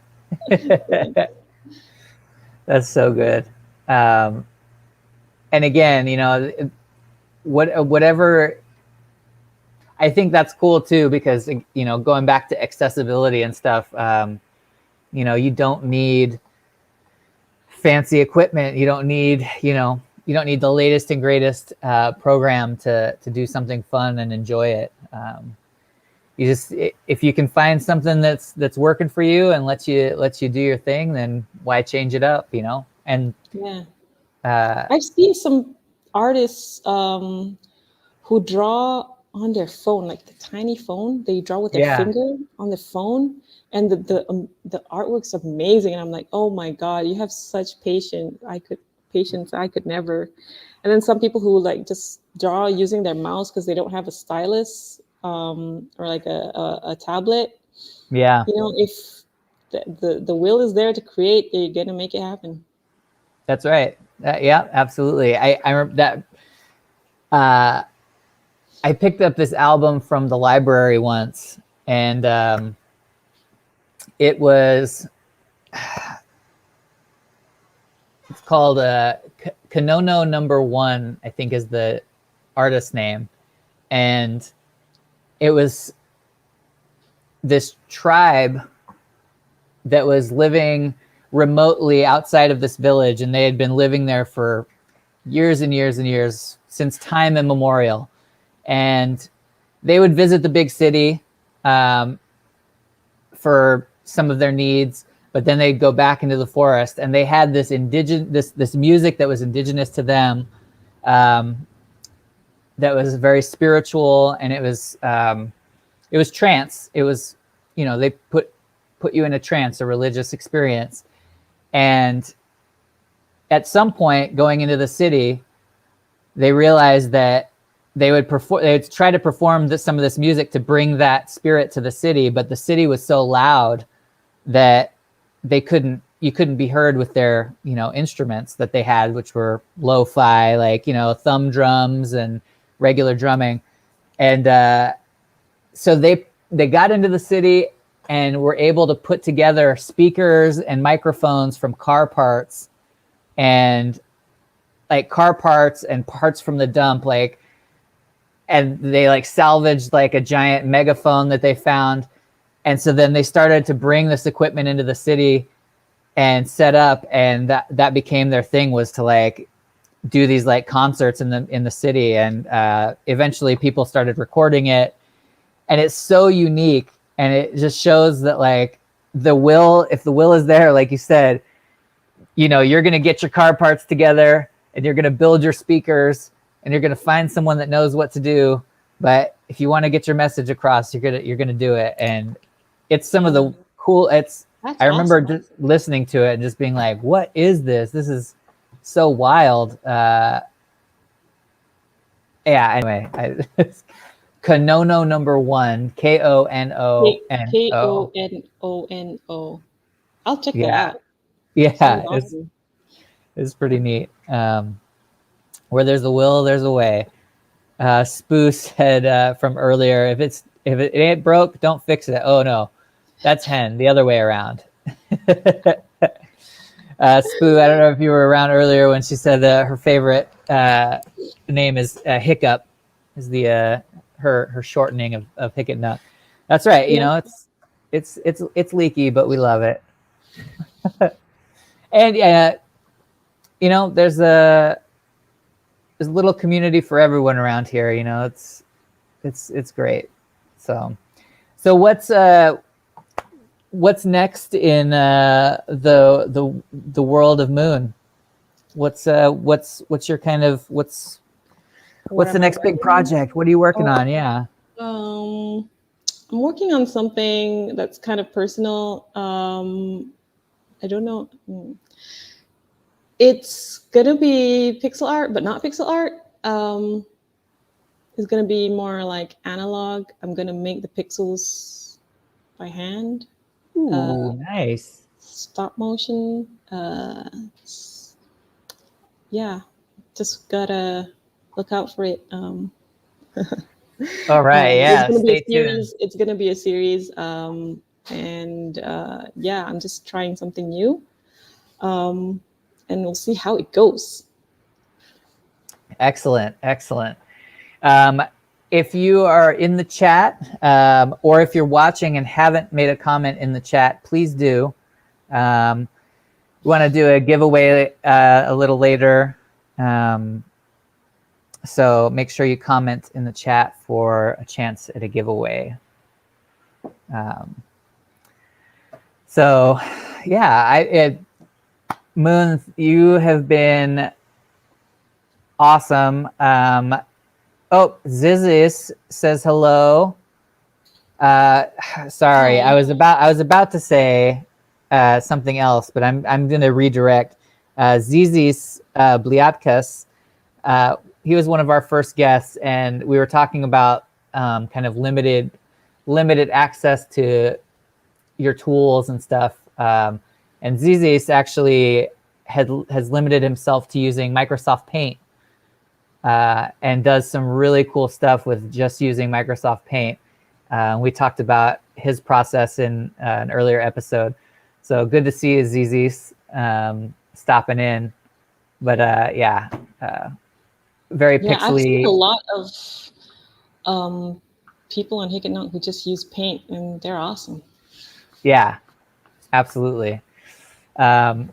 Speaker 1: That's so good. And again, you know, whatever. I think that's cool too, because, you know, going back to accessibility and stuff, you know, you don't need fancy equipment. You don't need, you know, you don't need the latest and greatest program to do something fun and enjoy it. You just, if you can find something that's working for you and lets you do your thing, then why change it up, you know? And
Speaker 2: yeah, I've seen some artists who draw on their phone, like the tiny phone. They draw with their
Speaker 1: Yeah.
Speaker 2: finger on the phone, and the artwork's amazing. And I'm like, oh my god, you have such patience. I could never. And then some people who like just draw using their mouse because they don't have a stylus, or like a tablet.
Speaker 1: Yeah.
Speaker 2: You know, if the will is there to create, you're gonna make it happen.
Speaker 1: That's right. Yeah, absolutely. I remember that. I picked up this album from the library once, and it was, it's called Kanono Number One, I think is the artist name, and it was this tribe that was living remotely outside of this village, and they had been living there for years and years and years, since time immemorial. And they would visit the big city for some of their needs, but then they'd go back into the forest, and they had this this music that was indigenous to them, that was very spiritual, and it was trance. It was, you know, they put you in a trance, a religious experience. And at some point going into the city, they realized that they would try to perform some of this music to bring that spirit to the city, but the city was so loud that you couldn't be heard with their, you know, instruments that they had, which were lo-fi, like, you know, thumb drums and regular drumming. And so they got into the city and were able to put together speakers and microphones from car parts, and like car parts and parts from the dump, like, and they like salvaged like a giant megaphone that they found. And so then they started to bring this equipment into the city and set up, and that became their thing, was to like do these like concerts in the city. And eventually people started recording it, and it's so unique. And it just shows that like if the will is there, like you said, you know, you're going to get your car parts together, and you're going to build your speakers, and you're going to find someone that knows what to do. But if you want to get your message across, you're going to do it. And it's some of the cool, I remember
Speaker 2: awesome.
Speaker 1: just listening to it and just being like, what is this? This is so wild. Yeah, anyway, Kanono Number One, Konono.
Speaker 2: Konono. I'll check that
Speaker 1: Yeah.
Speaker 2: out.
Speaker 1: Yeah,
Speaker 2: Sounds awesome.
Speaker 1: it's pretty neat. Where there's a will, there's a way. Spoo said from earlier, if it ain't broke, don't fix it. Oh no, that's Hen, the other way around. Spoo, I don't know if you were around earlier when she said her favorite name is Hiccup, is the her shortening of Hickett Nut. That's right. You know, it's leaky, but we love it. And yeah, you know, there's a little community for everyone around here. You know, it's great. So what's next in the world of Moon? What's your kind of what's the next big project? What are you working on? Yeah.
Speaker 2: I'm working on something that's kind of personal. I don't know. It's gonna be pixel art, but not pixel art. It's gonna be more like analog. I'm gonna make the pixels by hand.
Speaker 1: Ooh, nice.
Speaker 2: Stop motion. Yeah, just gotta look out for it.
Speaker 1: All right, yeah. Stay tuned.
Speaker 2: It's gonna be a series, and yeah, I'm just trying something new, and we'll see how it goes.
Speaker 1: Excellent. If you are in the chat, or if you're watching and haven't made a comment in the chat, please do. We want to do a giveaway a little later. So make sure you comment in the chat for a chance at a giveaway. So yeah, Moon, you have been awesome. Oh, Zizis says hello. Uh, sorry,
Speaker 2: Hi.
Speaker 1: I was about to say something else, but I'm going to redirect. Zizis Bliatkas, he was one of our first guests, and we were talking about kind of limited access to your tools and stuff. And Zizis actually has limited himself to using Microsoft Paint, and does some really cool stuff with just using Microsoft Paint. We talked about his process in an earlier episode. So good to see Zizis stopping in. But yeah, very
Speaker 2: Yeah, I've seen a
Speaker 1: pixely.
Speaker 2: lot of people on Hikanook who just use paint, and they're awesome.
Speaker 1: Yeah, absolutely. That's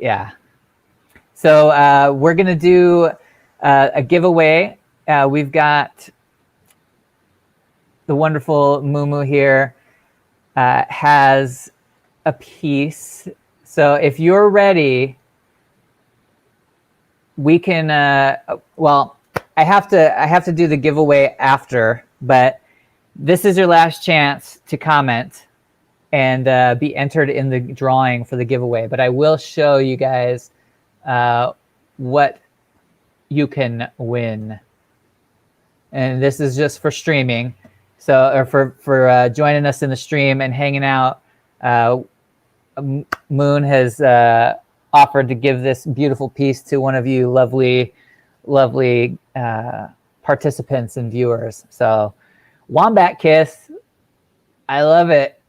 Speaker 1: yeah. So we're gonna do a giveaway. We've got the wonderful Mumu here, has a piece. So if you're ready, we can. Well, I have to do the giveaway after, but this is your last chance to comment and be entered in the drawing for the giveaway. But I will show you guys what you can win, and this is just for streaming. So, or for joining us in the stream and hanging out. Moon has offered to give this beautiful piece to one of you lovely participants and viewers. So, Wombat Kiss, I love it.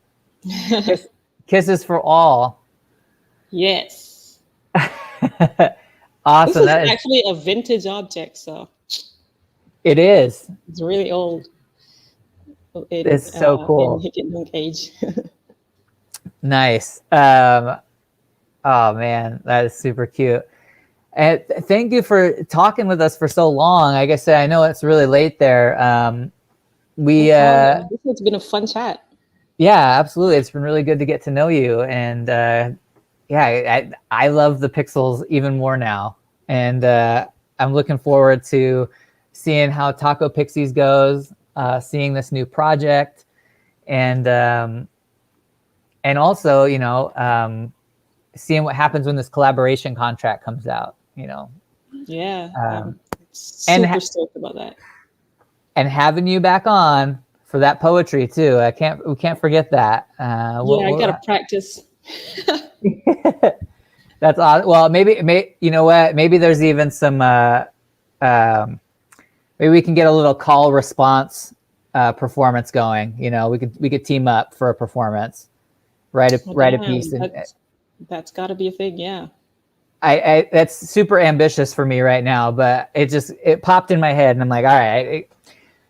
Speaker 1: Kisses for all.
Speaker 2: Yes. This
Speaker 1: Awesome.
Speaker 2: is
Speaker 1: That is,
Speaker 2: actually a vintage object, so
Speaker 1: it is.
Speaker 2: it's really old
Speaker 1: It's so
Speaker 2: in
Speaker 1: cool.
Speaker 2: Hikanook age.
Speaker 1: Nice. Oh man, that is super cute. And thank you for talking with us for so long. Like I said, I know it's really late there.
Speaker 2: No
Speaker 1: We
Speaker 2: problem. This has been a fun chat.
Speaker 1: Yeah, absolutely. It's been really good to get to know you, and yeah, I love the pixels even more now, and I'm looking forward to seeing how Taco Pixies goes, seeing this new project, and also seeing what happens when this collaboration contract comes out.
Speaker 2: Yeah, I'm
Speaker 1: And
Speaker 2: super stoked about that.
Speaker 1: and having you back on for that poetry too. We can't forget that.
Speaker 2: Yeah, I gotta practice.
Speaker 1: That's awesome. Well, you know what? Maybe there's even some. Maybe we can get a little call response performance going. We could team up for a performance,
Speaker 2: Oh,
Speaker 1: write a
Speaker 2: damn,
Speaker 1: piece, and
Speaker 2: that's gotta be a thing. Yeah.
Speaker 1: I that's super ambitious for me right now, but it popped in my head, and I'm like, all right,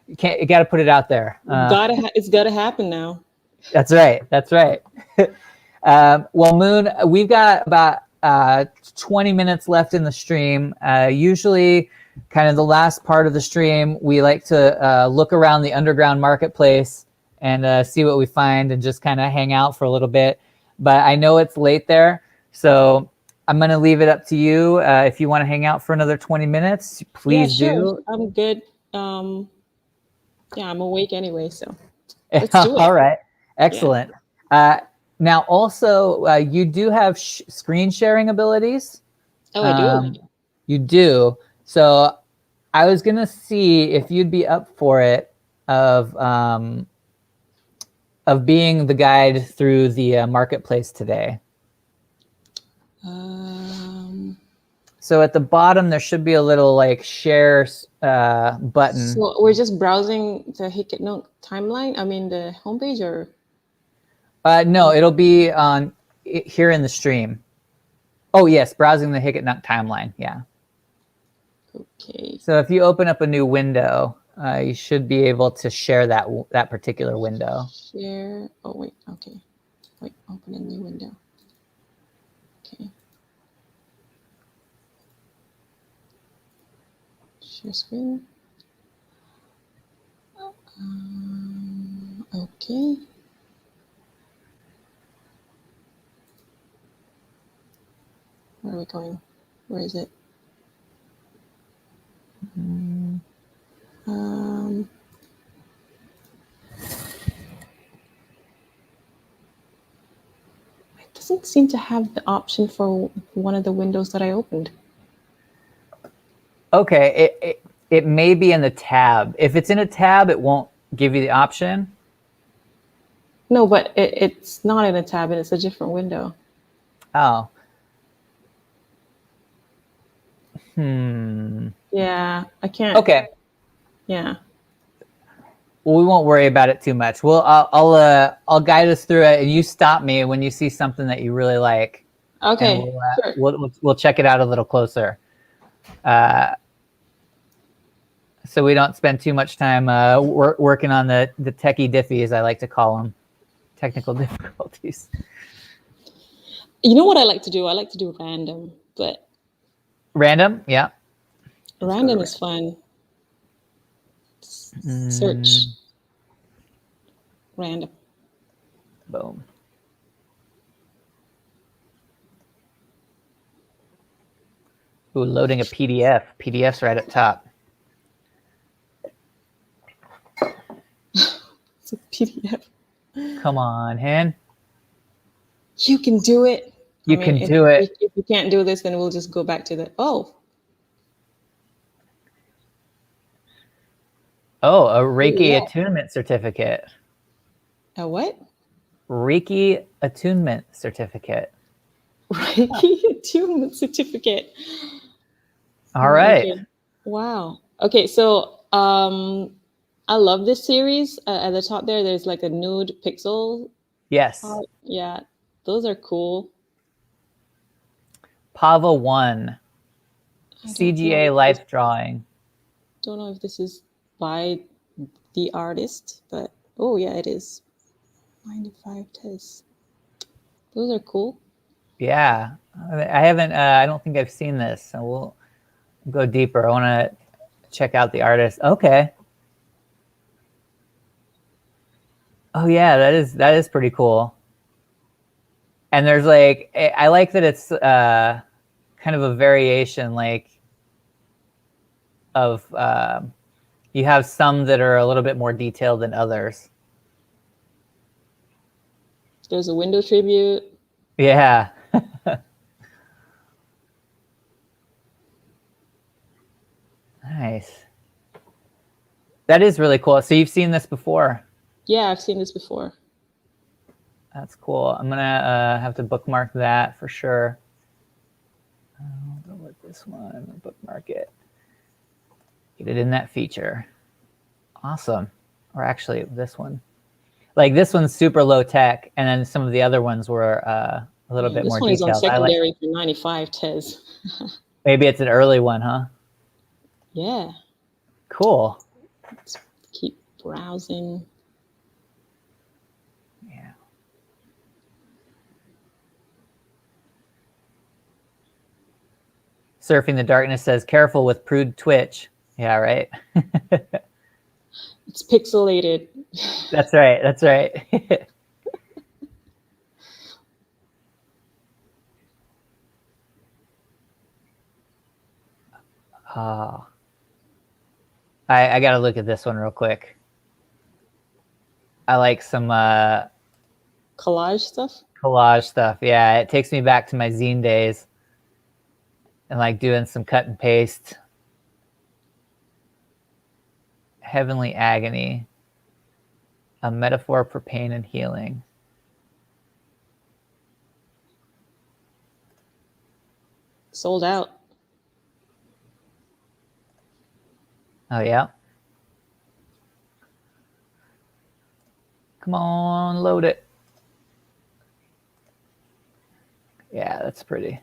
Speaker 1: you got to put it out there.
Speaker 2: It's gotta happen now.
Speaker 1: That's right. That's right. Well, Moon, we've got about 20 minutes left in the stream. Usually, kind of the last part of the stream, we like to look around the underground marketplace and see what we find and just kind of hang out for a little bit. But I know it's late there, so I'm going to leave it up to you. If you want to hang out for another 20 minutes,
Speaker 2: Yeah,
Speaker 1: please
Speaker 2: sure.
Speaker 1: do.
Speaker 2: I'm good. Yeah, I'm awake anyway, so let's do
Speaker 1: All
Speaker 2: it.
Speaker 1: right.
Speaker 2: Yeah.
Speaker 1: Excellent. Now, also, you do have screen sharing abilities.
Speaker 2: Oh, I do.
Speaker 1: You do. So I was going to see if you'd be up for it of being the guide through the marketplace today. So at the bottom, there should be a little like share button.
Speaker 2: So we're just browsing the Hikanook timeline. I mean, the homepage, or
Speaker 1: No, it'll be on here in the stream. Oh yes, browsing the Hikanook timeline. Yeah.
Speaker 2: okay.
Speaker 1: So if you open up a new window, you should be able to share that particular window.
Speaker 2: Share. Oh wait. Okay. Wait. Open a new window. Okay. Share screen. Okay. Where are we going? Where is it? doesn't seem to have the option for one of the windows that I opened.
Speaker 1: Okay, it may be in the tab. If it's in a tab, it won't give you the option.
Speaker 2: No, but it's not in a tab, and it's a different window.
Speaker 1: Oh.
Speaker 2: Yeah, I can't.
Speaker 1: Okay.
Speaker 2: Yeah.
Speaker 1: Well, we won't worry about it too much. I'll guide us through it, and you stop me when you see something that you really like.
Speaker 2: Okay.
Speaker 1: And
Speaker 2: Sure.
Speaker 1: we'll check it out a little closer. So we don't spend too much time working on the techie diffies, I like to call them, technical difficulties.
Speaker 2: You know what I like to do? I like to do random, but
Speaker 1: Random, yeah.
Speaker 2: random is fun. Search random.
Speaker 1: Boom. Ooh, loading a PDF. PDF's right at top.
Speaker 2: It's a PDF.
Speaker 1: Come on, Hen.
Speaker 2: You can do it.
Speaker 1: You can do it.
Speaker 2: If you can't do this, then we'll just go back to the
Speaker 1: Oh, a Reiki attunement certificate.
Speaker 2: A what?
Speaker 1: Reiki attunement certificate.
Speaker 2: Reiki attunement certificate.
Speaker 1: All right.
Speaker 2: Okay. Wow. Okay, so I love this series. At the top there's like a nude pixel.
Speaker 1: Yes.
Speaker 2: Yeah, those are cool.
Speaker 1: Pava 1. CGA life drawing.
Speaker 2: Don't know if this is by the artist, but oh yeah, it is. 95 tests. Those are cool.
Speaker 1: Yeah, I haven't. I don't think I've seen this, so we'll go deeper. I want to check out the artist. Okay. Oh yeah, that is pretty cool. And there's like, I like that it's kind of a variation, like of you have some that are a little bit more detailed than others.
Speaker 2: There's a window tribute.
Speaker 1: Yeah. Nice. That is really cool. So you've seen this before?
Speaker 2: Yeah, I've seen this before.
Speaker 1: That's cool. I'm gonna have to bookmark that for sure. I'll go with this one. Bookmark it. Get it in that feature. Awesome. Or actually, this one. Like this one's super low tech, and then some of the other ones were a little bit more detailed.
Speaker 2: This one is on secondary for 95 tes.
Speaker 1: Maybe it's an early one, huh?
Speaker 2: Yeah.
Speaker 1: Cool.
Speaker 2: Let's keep browsing.
Speaker 1: Yeah. Surfing the Darkness says, careful with prude Twitch. Yeah, right.
Speaker 2: It's pixelated.
Speaker 1: That's right. That's right. Oh. I got to look at this one real quick. I like some
Speaker 2: collage stuff.
Speaker 1: Collage stuff. Yeah, it takes me back to my zine days and like doing some cut and paste. Heavenly Agony, a metaphor for pain and healing.
Speaker 2: Sold out.
Speaker 1: Oh, yeah. Come on, load it. Yeah, that's pretty.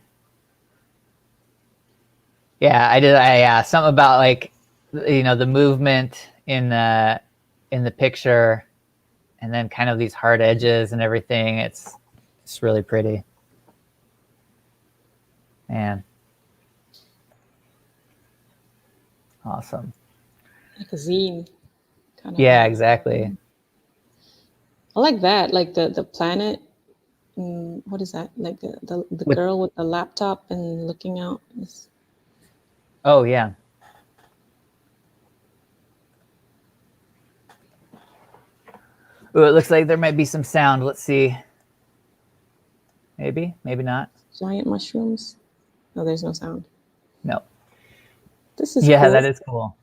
Speaker 1: Yeah, I something about like, you know, the movement in the picture, and then kind of these hard edges and everything. It's really pretty. Man. Awesome.
Speaker 2: Like a zine.
Speaker 1: Kind of. Yeah, exactly.
Speaker 2: I like that. Like the planet. What is that? Like the girl with the laptop and looking out.
Speaker 1: Oh, yeah. Ooh, it looks like there might be some sound. Let's see. Maybe, maybe not.
Speaker 2: Giant mushrooms. No, there's no sound.
Speaker 1: No.
Speaker 2: This is
Speaker 1: Yeah,
Speaker 2: cool.
Speaker 1: that is cool.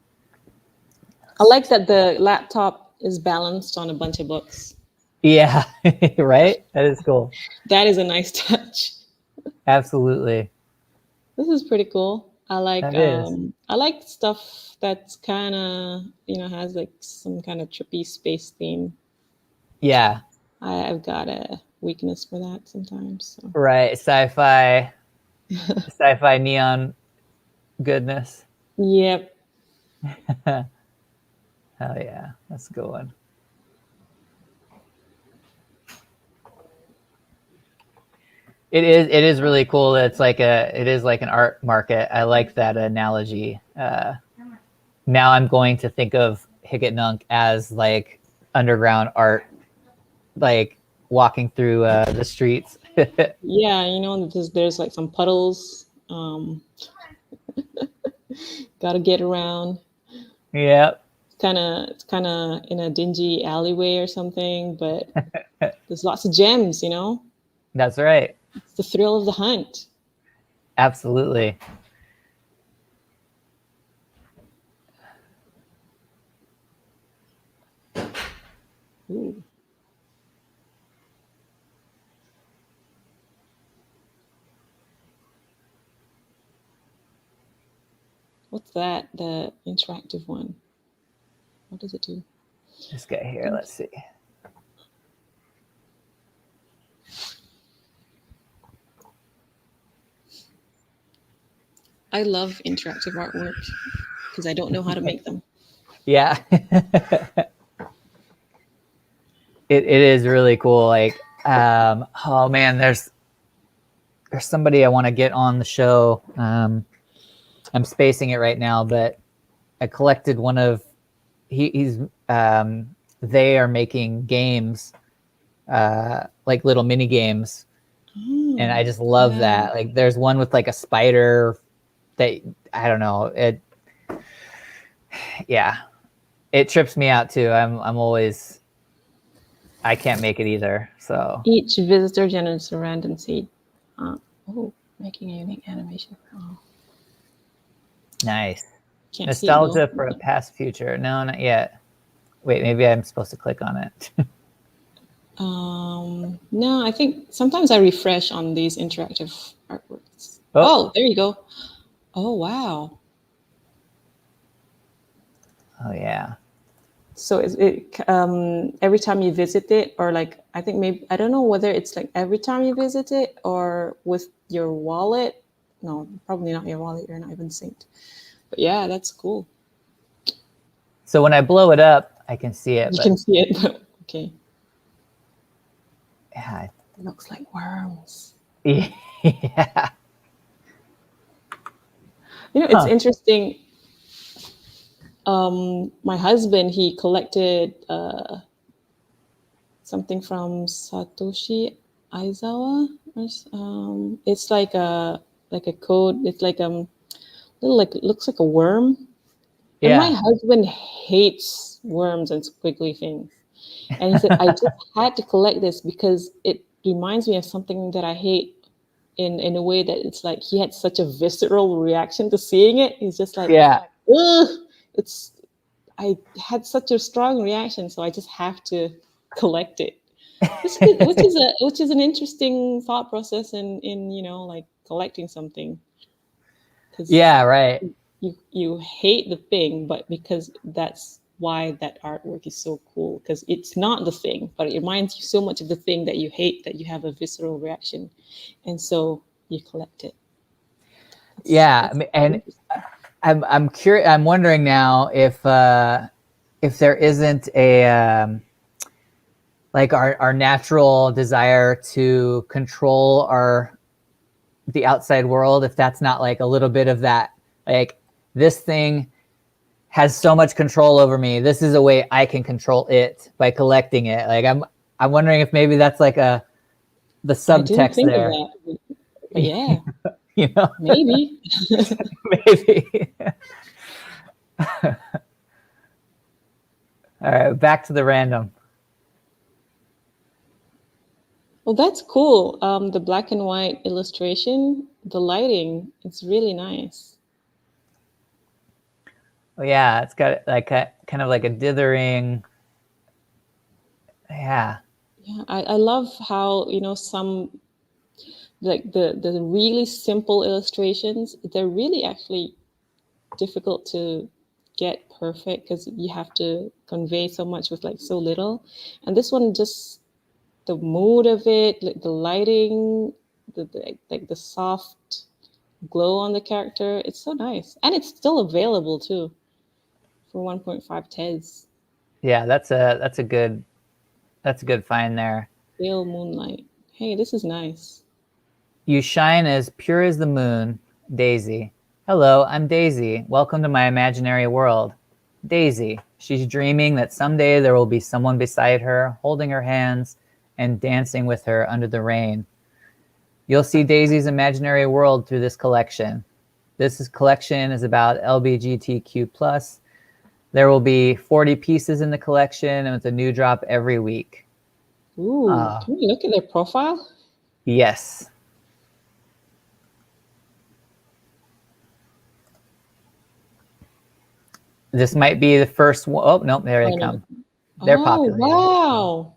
Speaker 2: I like that the laptop is balanced on a bunch of books.
Speaker 1: Yeah, right? That is cool.
Speaker 2: That is a nice touch.
Speaker 1: Absolutely.
Speaker 2: This is pretty cool.
Speaker 1: That is.
Speaker 2: I like stuff that's kind of, has like some kind of trippy space theme.
Speaker 1: Yeah.
Speaker 2: I've got a weakness for that sometimes. So.
Speaker 1: Right. Sci-fi neon goodness.
Speaker 2: Yep.
Speaker 1: Hell yeah. That's a good one. It is really cool. It is like an art market. I like that analogy. Now I'm going to think of Hicket Nunk as like underground art, like walking through the streets.
Speaker 2: Yeah, there's like some puddles. Gotta get around.
Speaker 1: Yep.
Speaker 2: It's kind of in a dingy alleyway or something, but there's lots of gems.
Speaker 1: That's right.
Speaker 2: It's the thrill of the hunt.
Speaker 1: Absolutely.
Speaker 2: Ooh. What's that? The interactive one. What does it do?
Speaker 1: This guy here, let's see.
Speaker 2: I love interactive artwork because I don't know how to make them.
Speaker 1: Yeah. It is really cool. Like, oh man, there's somebody I want to get on the show. I'm spacing it right now, but I collected one of he's they are making games, like little mini games, and I just love that. Like, there's one with like a spider that I don't know it. Yeah, it trips me out too. I'm always. I can't make it either. So
Speaker 2: each visitor generates a random seed. Making a unique animation. Oh.
Speaker 1: Nice.
Speaker 2: Can't
Speaker 1: Nostalgia for a past future. No, not yet. Wait, maybe I'm supposed to click on it.
Speaker 2: No, I think sometimes I refresh on these interactive artworks. Oh, there you go. Oh, wow.
Speaker 1: Oh, yeah.
Speaker 2: So is it every time you visit it, or like, I think maybe, I don't know whether it's like every time you visit it or with your wallet. No, probably not your wallet. You're not even synced. But yeah, that's cool.
Speaker 1: So when I blow it up, I can see it.
Speaker 2: You can see it. Okay.
Speaker 1: Yeah.
Speaker 2: It looks like worms.
Speaker 1: Yeah.
Speaker 2: It's interesting. My husband, he collected something from Satoshi Aizawa. It's like a code. It's like little, like, it looks like a worm. And my husband hates worms and squiggly things. And he said, I just had to collect this because it reminds me of something that I hate in a way that it's like he had such a visceral reaction to seeing it. He's just like, ugh, I had such a strong reaction, so I just have to collect it. Which is an interesting thought process in like collecting something.
Speaker 1: Yeah, right.
Speaker 2: You hate the thing, but because that's why that artwork is so cool, because it's not the thing, but it reminds you so much of the thing that you hate that you have a visceral reaction, and so you collect it.
Speaker 1: And I'm curious. I'm wondering now if there isn't a like our natural desire to control the outside world, if that's not like a little bit of that, like, this thing has so much control over me. This is a way I can control it by collecting it. Like, I'm wondering if maybe that's like the subtext there.
Speaker 2: Of that. But yeah, maybe.
Speaker 1: Maybe. All right, back to the random.
Speaker 2: Well, that's cool. The black and white illustration, the lighting, it's really nice.
Speaker 1: Oh yeah, it's got like a kind of like a dithering. Yeah.
Speaker 2: Yeah, I love how, some like the really simple illustrations, they're really actually difficult to get perfect because you have to convey so much with like so little. And this one, just the mood of it, like the lighting, like the soft glow on the character, it's so nice. And it's still available too for 1.5 tes.
Speaker 1: Yeah, that's a good find there.
Speaker 2: Pale moonlight. Hey, this is nice.
Speaker 1: You shine as pure as the moon, Daisy. Hello, I'm Daisy. Welcome to my imaginary world. Daisy. She's dreaming that someday there will be someone beside her, holding her hands and dancing with her under the rain. You'll see Daisy's imaginary world through this collection. Collection is about LGBTQ+. There will be 40 pieces in the collection, and with a new drop every week.
Speaker 2: Ooh, can we look at their profile?
Speaker 1: Yes. This might be the first one. Oh, no, there they come. They're popular.
Speaker 2: Wow.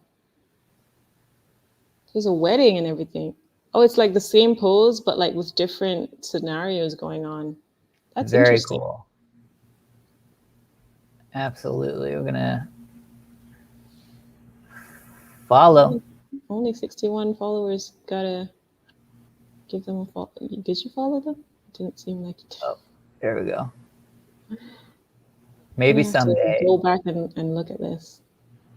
Speaker 2: There's a wedding and everything. Oh, it's like the same pose, but like with different scenarios going on. That's
Speaker 1: Very
Speaker 2: interesting.
Speaker 1: cool. Absolutely. We're going to follow.
Speaker 2: Only 61 followers. Gotta give them a follow. Did you follow them? It didn't seem like it.
Speaker 1: Oh, there we go. Maybe someday.
Speaker 2: Go back and look at this.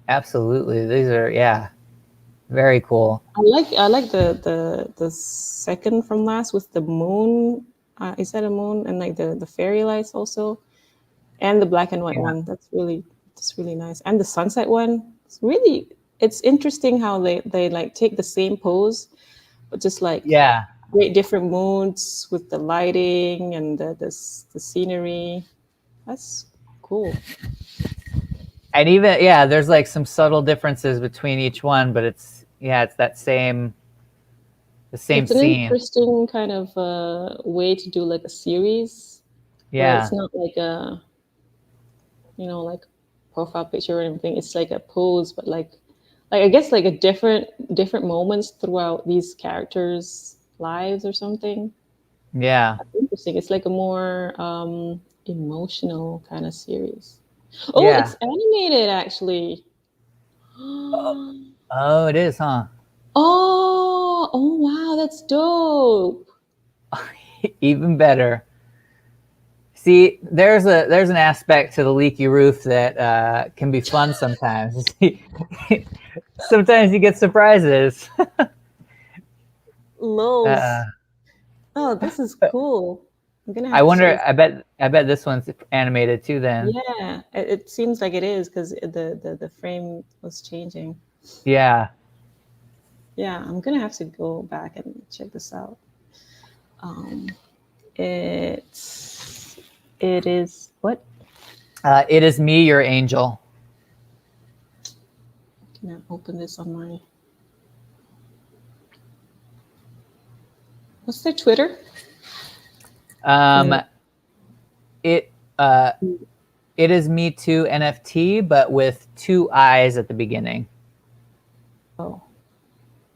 Speaker 1: Absolutely. These are, yeah, very cool.
Speaker 2: I like the second from last with the moon. Is that a moon? And like the fairy lights also, and the black and white one. That's really nice. And the sunset one. It's interesting how they like take the same pose, but just like create different moods with the lighting and the scenery. That's cool.
Speaker 1: And even there's like some subtle differences between each one, but it's that same scene.
Speaker 2: It's an interesting kind of way to do like a series. Yeah, it's not like a like profile picture or anything. It's like a pose, but like I guess like a different moments throughout these characters' lives or something.
Speaker 1: Yeah,
Speaker 2: that's interesting. It's like a more emotional kind of series. Oh, it's animated actually.
Speaker 1: Oh, it is, huh?
Speaker 2: Oh wow, that's dope.
Speaker 1: Even better. See, there's an aspect to the leaky roof that can be fun sometimes. Sometimes you get surprises.
Speaker 2: Lols. Oh, this is cool.
Speaker 1: I wonder. I bet this one's animated too. Then.
Speaker 2: Yeah, it seems like it is because the frame was changing.
Speaker 1: Yeah.
Speaker 2: Yeah, I'm gonna have to go back and check this out. It is what?
Speaker 1: It is me, your angel.
Speaker 2: Can I open this on my? What's their Twitter?
Speaker 1: It is me too NFT, but with 2 eyes at the beginning.
Speaker 2: Oh.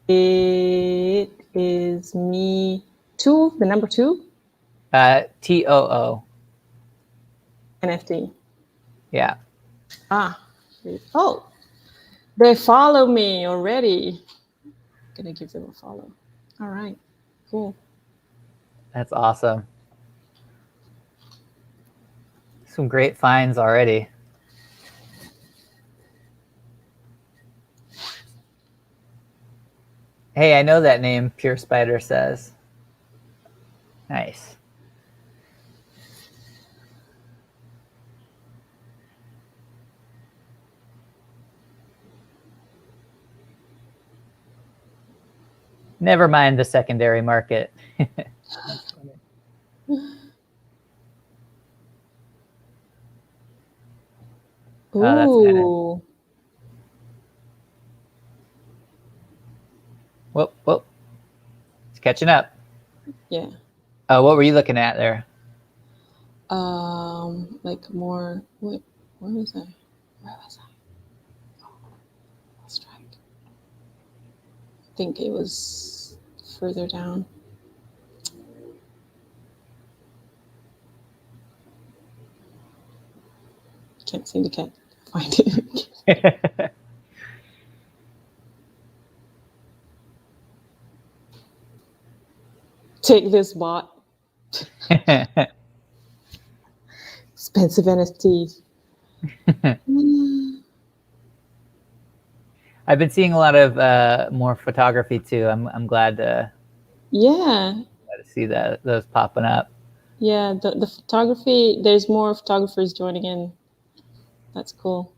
Speaker 2: It is me too. The number 2.
Speaker 1: TOO.
Speaker 2: NFT.
Speaker 1: Yeah.
Speaker 2: Oh, they follow me already. I'm gonna give them a follow. All right. Cool.
Speaker 1: That's awesome. Some great finds already. Hey, I know that name, Pure Spider says. Nice. Never mind the secondary market.
Speaker 2: Ooh.
Speaker 1: Whoop, whoop. It's catching up.
Speaker 2: Yeah.
Speaker 1: What were you looking at there?
Speaker 2: Like more. Wait, where was I? Where was I? Oh, lost track. I think it was further down. Can't seem to find it. Take this, bot. Expensive NFTs.
Speaker 1: I've been seeing a lot of more photography too. I'm glad to see those popping up.
Speaker 2: Yeah, the photography. There's more photographers joining in. That's cool.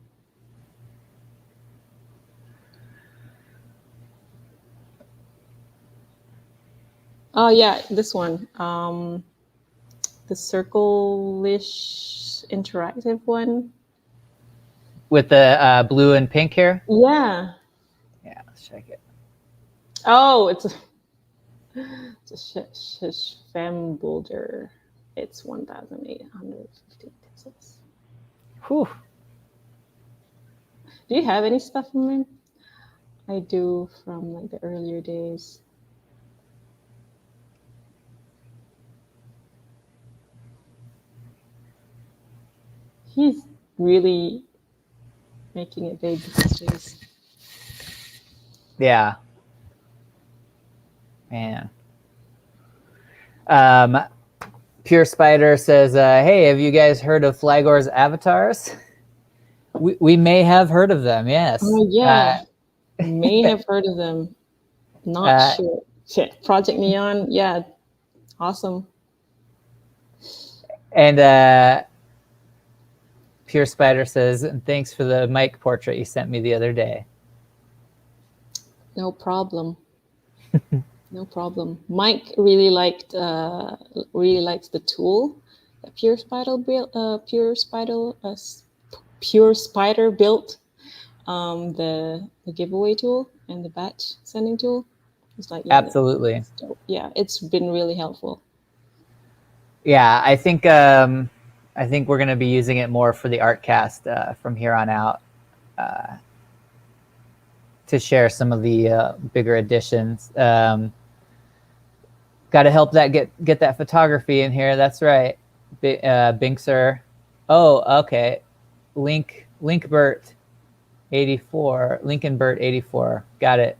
Speaker 2: Oh yeah, this one. The circle-ish interactive one.
Speaker 1: With the blue and pink here?
Speaker 2: Yeah.
Speaker 1: Yeah, let's check it.
Speaker 2: Oh, it's a Schwembulder. It's 1,850 pesos.
Speaker 1: Whew.
Speaker 2: Do you have any stuff from him? I do, from like the earlier days. He's really making it big these days.
Speaker 1: Yeah. Man. Pure Spider says, hey, have you guys heard of Flagor's avatars? We may have heard of them, yes.
Speaker 2: Oh yeah. May have heard of them. Not sure. Shit. Project Neon, yeah. Awesome.
Speaker 1: And Pure Spider says, thanks for the Mike portrait you sent me the other day.
Speaker 2: No problem. No problem. Mike really likes the tool that Pure Spider built. Pure Spider built the giveaway tool and the batch sending tool. It's like, yeah,
Speaker 1: absolutely.
Speaker 2: Yeah, it's been really helpful.
Speaker 1: Yeah, I think we're going to be using it more for the Artcast from here on out to share some of the bigger editions. Got to help that get that photography in here. That's right, Binkser. Oh, okay. Linkbert 84. Lincolnbert 84. Got it.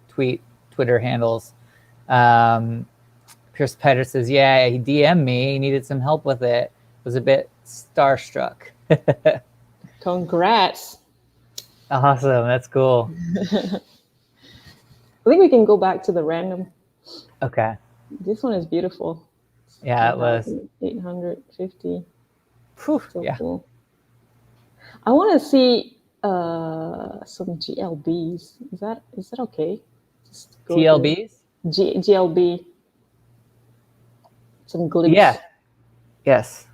Speaker 1: Twitter handles. Pure Spider says, yeah, he DM'd me. He needed some help with it. Was a bit starstruck.
Speaker 2: Congrats.
Speaker 1: Awesome. That's cool.
Speaker 2: I think we can go back to the random.
Speaker 1: Okay.
Speaker 2: This one is beautiful.
Speaker 1: Yeah, it was
Speaker 2: 850.
Speaker 1: Whew,
Speaker 2: So
Speaker 1: yeah.
Speaker 2: cool. I want to see some GLBs. Is that okay?
Speaker 1: TLBs?
Speaker 2: GLB. Some glimpse.
Speaker 1: Yeah. Yes.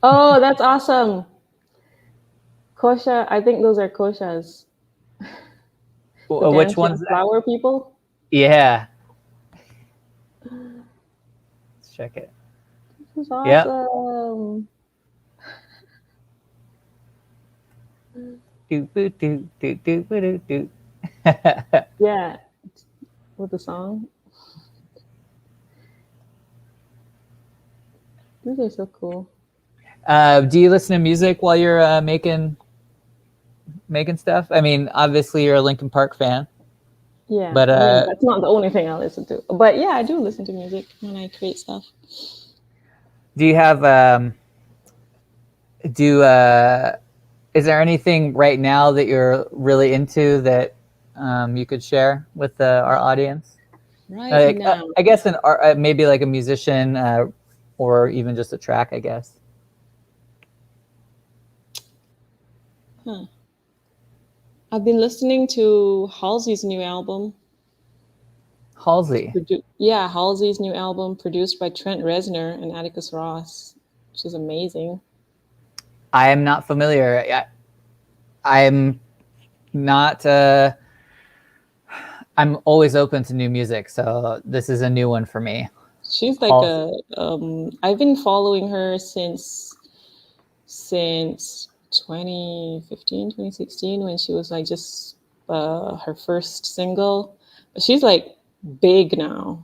Speaker 2: Oh, that's awesome. Kosha, I think those are koshas.
Speaker 1: Which ones?
Speaker 2: Flower people?
Speaker 1: Yeah. Let's check it.
Speaker 2: This is awesome. Yeah. With the song. These are so cool.
Speaker 1: Do you listen to music while you're making stuff? I mean, obviously you're a Linkin Park fan.
Speaker 2: Yeah,
Speaker 1: but
Speaker 2: I mean, that's not the only thing I listen to. But yeah, I do listen to music when I create stuff.
Speaker 1: Do you have is there anything right now that you're really into that you could share with our audience?
Speaker 2: Right now,
Speaker 1: I guess maybe like a musician or even just a track, I guess.
Speaker 2: Huh. I've been listening to Halsey's new album.
Speaker 1: Halsey?
Speaker 2: Yeah, Halsey's new album, produced by Trent Reznor and Atticus Ross, which is amazing.
Speaker 1: I am not familiar. I'm not. I'm always open to new music, so this is a new one for me.
Speaker 2: She's like a I've been following her since 2015, 2016, when she was like just her first single. But she's like big now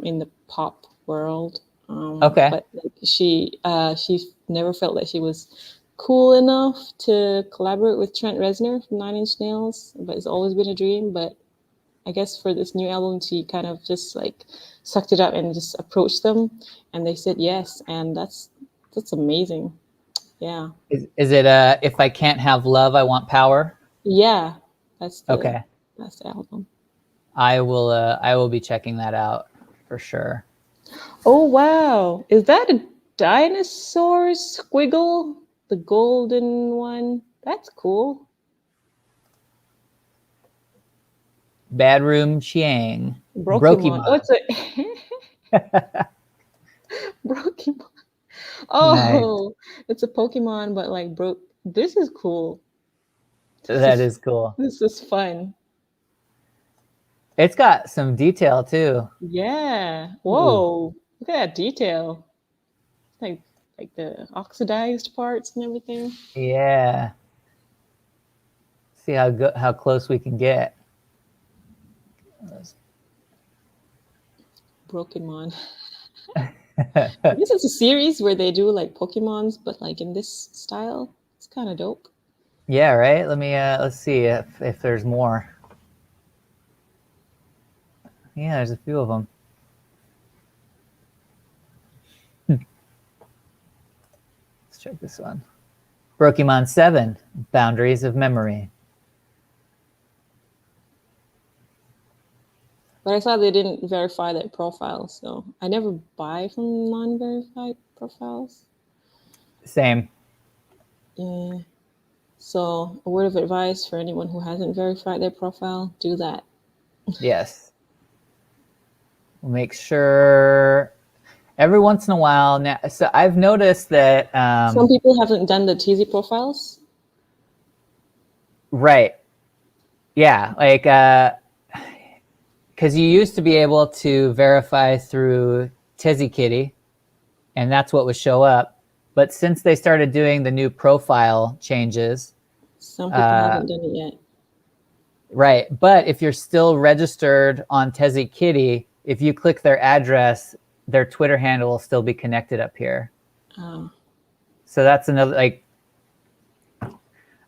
Speaker 2: in the pop world.
Speaker 1: Okay.
Speaker 2: But like, she never felt that she was cool enough to collaborate with Trent Reznor from Nine Inch Nails, but it's always been a dream. But I guess for this new album, she kind of just like sucked it up and just approached them, and they said yes, and that's amazing. Yeah,
Speaker 1: Is it If I Can't Have Love, I Want Power?
Speaker 2: yeah, that's
Speaker 1: Okay.
Speaker 2: the album.
Speaker 1: I will be checking that out for sure.
Speaker 2: Oh wow, is that a dinosaur squiggle? The golden one? That's cool.
Speaker 1: Bad Room Chiang.
Speaker 2: Brokemon. Oh,
Speaker 1: Brokemon.
Speaker 2: it's a Brokemon.
Speaker 1: Nice.
Speaker 2: Oh, it's a Pokemon, but like broke. This is cool.
Speaker 1: That is cool.
Speaker 2: This is fun.
Speaker 1: It's got some detail too.
Speaker 2: Yeah.
Speaker 1: Ooh.
Speaker 2: Whoa. Look at that detail. Like the oxidized parts and everything.
Speaker 1: Yeah. See how close we can get.
Speaker 2: Pokemon. I guess it's a series where they do like Pokemons, but like in this style. It's kind of dope.
Speaker 1: Yeah, right. Let's see if there's more. Yeah, there's a few of them. Let's check this one. Pokemon 7, Boundaries of Memory.
Speaker 2: But I saw they didn't verify that profile, so I never buy from non-verified profiles.
Speaker 1: Same.
Speaker 2: Yeah. So a word of advice for anyone who hasn't verified their profile, do that.
Speaker 1: Yes. We'll make sure every once in a while now. So I've noticed that
Speaker 2: Some people haven't done the TZ profiles.
Speaker 1: Right. Yeah, like because you used to be able to verify through TezzyKitty, and that's what would show up. But since they started doing the new profile changes,
Speaker 2: some people haven't done it yet.
Speaker 1: Right. But if you're still registered on TezzyKitty, if you click their address, their Twitter handle will still be connected up here.
Speaker 2: Oh.
Speaker 1: So that's another, like,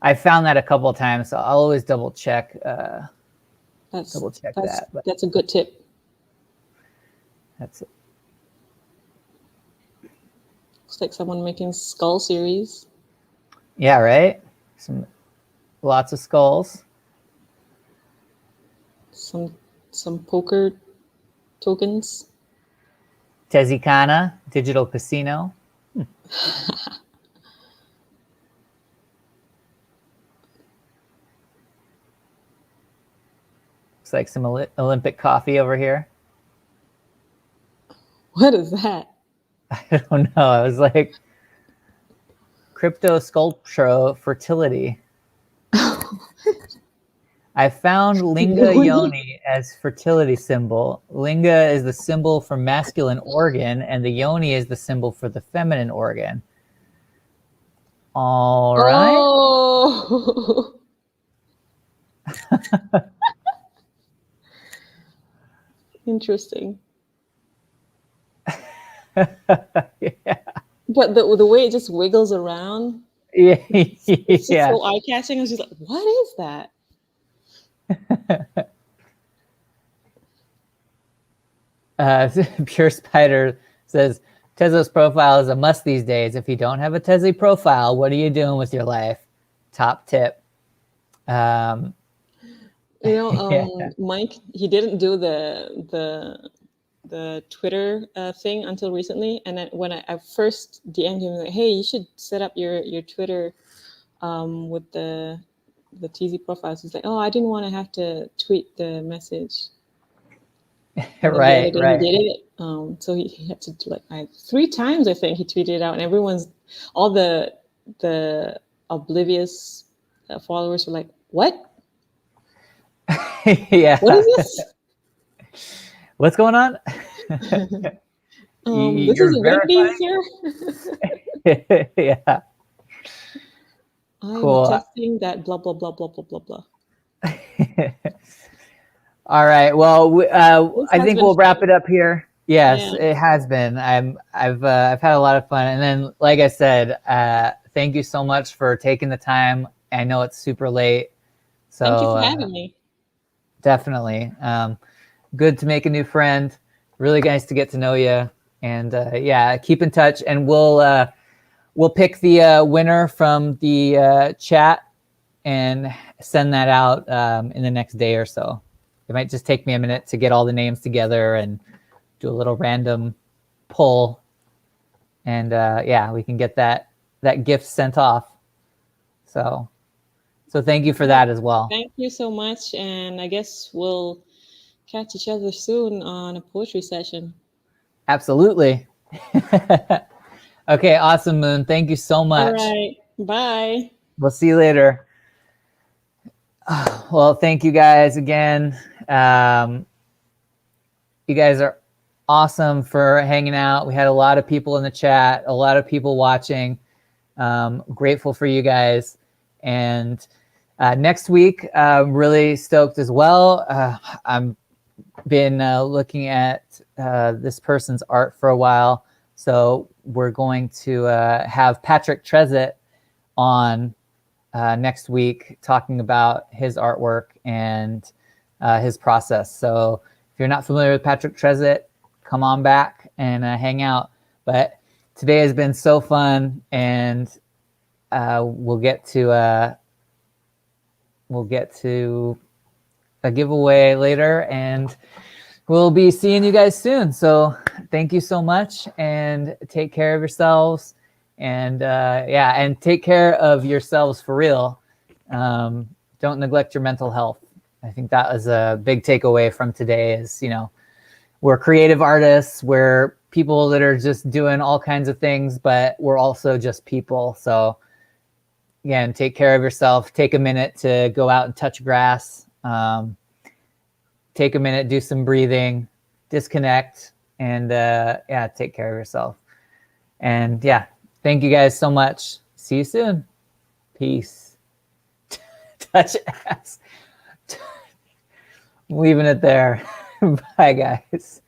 Speaker 1: I found that a couple of times. So I'll always double check. That. But
Speaker 2: that's a good tip.
Speaker 1: That's it.
Speaker 2: Looks like someone making skull series.
Speaker 1: Yeah, right. Lots of skulls.
Speaker 2: Some poker tokens.
Speaker 1: Tezzycana, digital casino. Looks like some Olympic coffee over here.
Speaker 2: What is that?
Speaker 1: I don't know. I was like, crypto sculpture fertility. I found Linga Yoni as fertility symbol. Linga is the symbol for masculine organ, and the Yoni is the symbol for the feminine organ. All right.
Speaker 2: Oh. Interesting.
Speaker 1: Yeah.
Speaker 2: But the way it just wiggles around,
Speaker 1: Yeah.
Speaker 2: it's just so eye-catching. I was just like, what is that?
Speaker 1: Pure Spider says, Tezos profile is a must these days. If you don't have a Tezzy profile, what are you doing with your life? Top tip.
Speaker 2: Yeah. Mike, he didn't do the Twitter thing until recently, and then when I first DM'd him, like, hey, you should set up your Twitter with the TZ profiles. He's like, oh, I didn't want to have to tweet the message.
Speaker 1: Right.
Speaker 2: He did it. So he had to do like 3 times, I think he tweeted it out, and all the the oblivious followers were like, "What?
Speaker 1: Yeah.
Speaker 2: What is this?
Speaker 1: What's going on?
Speaker 2: This is
Speaker 1: You're
Speaker 2: a Wendy's,
Speaker 1: verifying?
Speaker 2: sir.
Speaker 1: Yeah.
Speaker 2: I'm
Speaker 1: Cool.
Speaker 2: testing that blah blah blah blah blah blah blah."
Speaker 1: All right. Well,
Speaker 2: This
Speaker 1: I
Speaker 2: has
Speaker 1: think
Speaker 2: been
Speaker 1: we'll wrap
Speaker 2: fun.
Speaker 1: it up here. Yes,
Speaker 2: Yeah.
Speaker 1: it has been. I've had a lot of fun, and then, like I said, thank you so much for taking the time. I know it's super late,
Speaker 2: Thank you
Speaker 1: so
Speaker 2: for having me.
Speaker 1: definitely good to make a new friend. Really nice to get to know you, and yeah, keep in touch, and we'll pick the winner from the chat and send that out in the next day or so. It might just take me a minute to get all the names together and do a little random pull, and yeah, we can get that gift sent off. So thank you for that as well.
Speaker 2: Thank you so much, and I guess we'll catch each other soon on a poetry session.
Speaker 1: Absolutely. Okay, awesome, Moon. Thank you so much.
Speaker 2: All right. Bye.
Speaker 1: We'll see you later. Well, thank you guys again. You guys are awesome for hanging out. We had a lot of people in the chat, a lot of people watching. Grateful for you guys. And next week, really stoked as well. I've been looking at this person's art for a while. So we're going to have Patrick Trezett on next week talking about his artwork and his process. So if you're not familiar with Patrick Trezett, come on back and hang out. But today has been so fun, and we'll get to a giveaway later, and we'll be seeing you guys soon. So thank you so much, and take care of yourselves. And yeah, and take care of yourselves for real. Don't neglect your mental health. I think that was a big takeaway from today is, we're creative artists, we're people that are just doing all kinds of things, but we're also just people. So again, take care of yourself. Take a minute to go out and touch grass. Take a minute, do some breathing, disconnect, and yeah, take care of yourself. And yeah, thank you guys so much. See you soon. Peace. Touch ass. Leaving it there. Bye, guys.